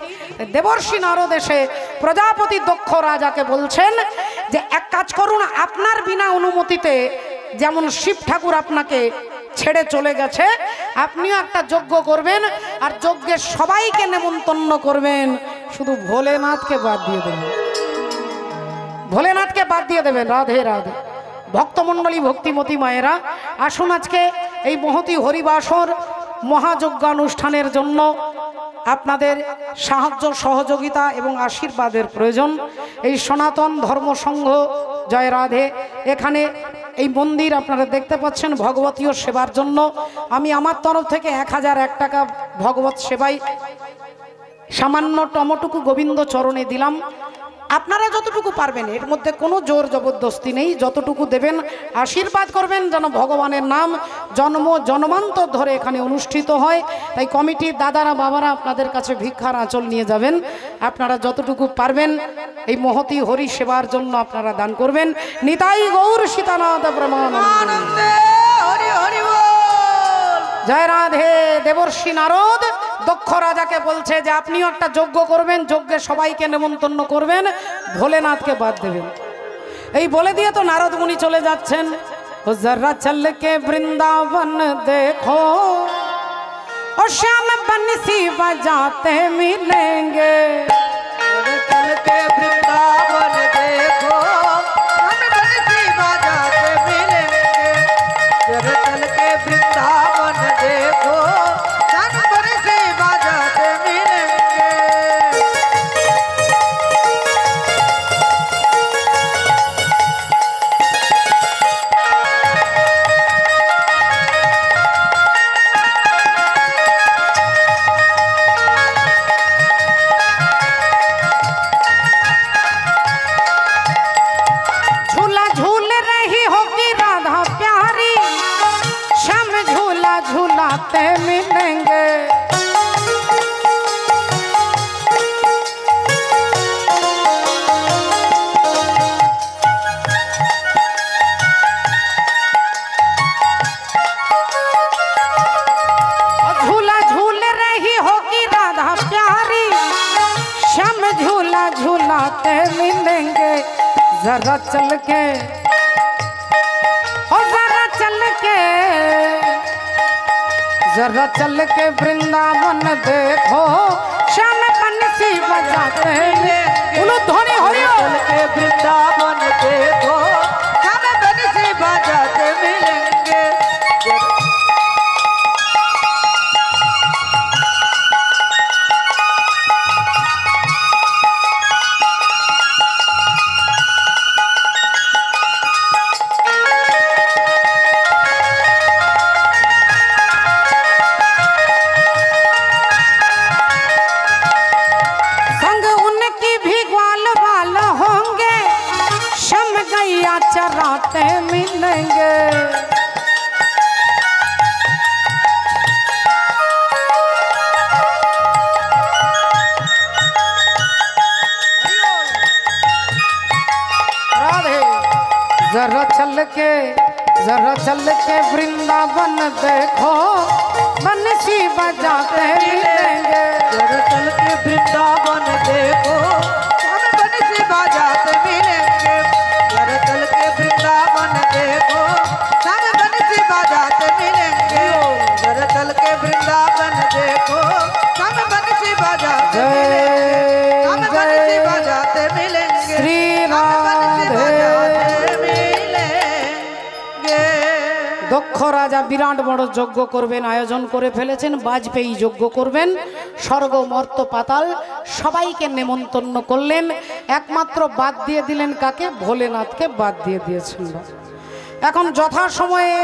[SPEAKER 1] দেবর্ষি নারদ এসে প্রজাপতি দক্ষ রাজাকে বলছেন যে, এক কাজ করুন, আপনার বিনা অনুমতিতে যেমন শিব ঠাকুর আপনাকে ছেড়ে চলে গেছে, আপনিও একটা যজ্ঞ করবেন, আর যজ্ঞে সবাইকে নেমন্তন্ন করবেন, শুধু ভোলেনাথকে বাদ দিয়ে দেবেন, ভোলেনাথকে বাদ দিয়ে দেবেন। রাধে রাধে। ভক্তমণ্ডলী, ভক্তিমতী মায়েরা, আসুন আজকে এই মহতী হরিবাসর মহাযজ্ঞানুষ্ঠানের জন্য আপনাদের সাহায্য সহযোগিতা এবং আশীর্বাদের প্রয়োজন। এই সনাতন ধর্মসংঘ জয় রাধে, এখানে এই মন্দির আপনারা দেখতে পাচ্ছেন ভগবতীয় সেবার জন্য আমি আমার তরফ থেকে 1001 টাকা ভগবত সেবায় সামান্য টমটুকু গোবিন্দ চরণে দিলাম। আপনারা যতটুকু পারবেন, এর মধ্যে কোনো জোর জবরদস্তি নেই, যতটুকু দেবেন আশীর্বাদ করবেন যেন ভগবানের নাম জন্ম জন্মান্তর ধরে এখানে অনুষ্ঠিত হয়। তাই কমিটির দাদারা বাবারা আপনাদের কাছে ভিক্ষার আঁচল নিয়ে যাবেন, আপনারা যতটুকু পারবেন এই মহতী হরি সেবার জন্য আপনারা দান করবেন। নিতাই গৌর সীতানাথ ব্রহ্মানন্দে
[SPEAKER 2] হরি হরি বল।
[SPEAKER 1] জয় রাধে। দেবর্ষি নারদ দক্ষ রাজাকে বলছে যে আপনিও একটা যজ্ঞ করবেন, যজ্ঞে সবাইকে নেমন্তন্ন করবেন, ভোলেনাথকে বাদ দেবেন। এই বলে দিয়ে তো নারদ মুনি চলে যাচ্ছেন। জরা চল কে বৃন্দাবন দেখো ও শ্যাম বনসি বাজাতে মিলেंगे,
[SPEAKER 2] चल के वृंदावन देखो हम बंसी बजाते मिलेंगे। जब चल के वृंदावन देखो हम बंसी बजाते मिलेंगे।
[SPEAKER 1] झूला झूल रही होगी राधा प्यारी, श्याम झूला झूलाते मिलेंगे। झूला झूल रही होगी राधा प्यारी, श्याम झूला झूलाते मिलेंगे। जरा चल के ओ जरा चल के, जरा चल के वृंदावन देखो, श्याम बंसी बजाते उलूध्वनि हरिओ।
[SPEAKER 2] चल के वृंदावन देखो, श्याम बंसी बजाते मिलेंगे।
[SPEAKER 1] चराते मिलेंगे। राधे जरा चल के वृंदावन देखो, बंसी बजाते मिलेंगे।
[SPEAKER 2] जरा चल के वृंदावन देखो, हम बंसी बजाते मिलेंगे। जरा चल के वृंदावन देखो, हम बंसी बजाते मिलेंगे। जरा चल के वृंदावन देखो, हम बंसी बजाते मिलेंगे। हम बंसी बजाते मिलेंगे।
[SPEAKER 1] श्री দক্ষ রাজা বিরাট বড় যজ্ঞ করবেন, আয়োজন করে ফেলেছেন। বাজপেয়ী যজ্ঞ করবেন, স্বর্গ মর্ত পাতাল সবাইকে নেমন্তন্ন করলেন। একমাত্র বাদ দিয়ে দিলেন কাকে? ভোলেনাথকে বাদ দিয়ে দিয়েছেন। এখন যথাসময়ে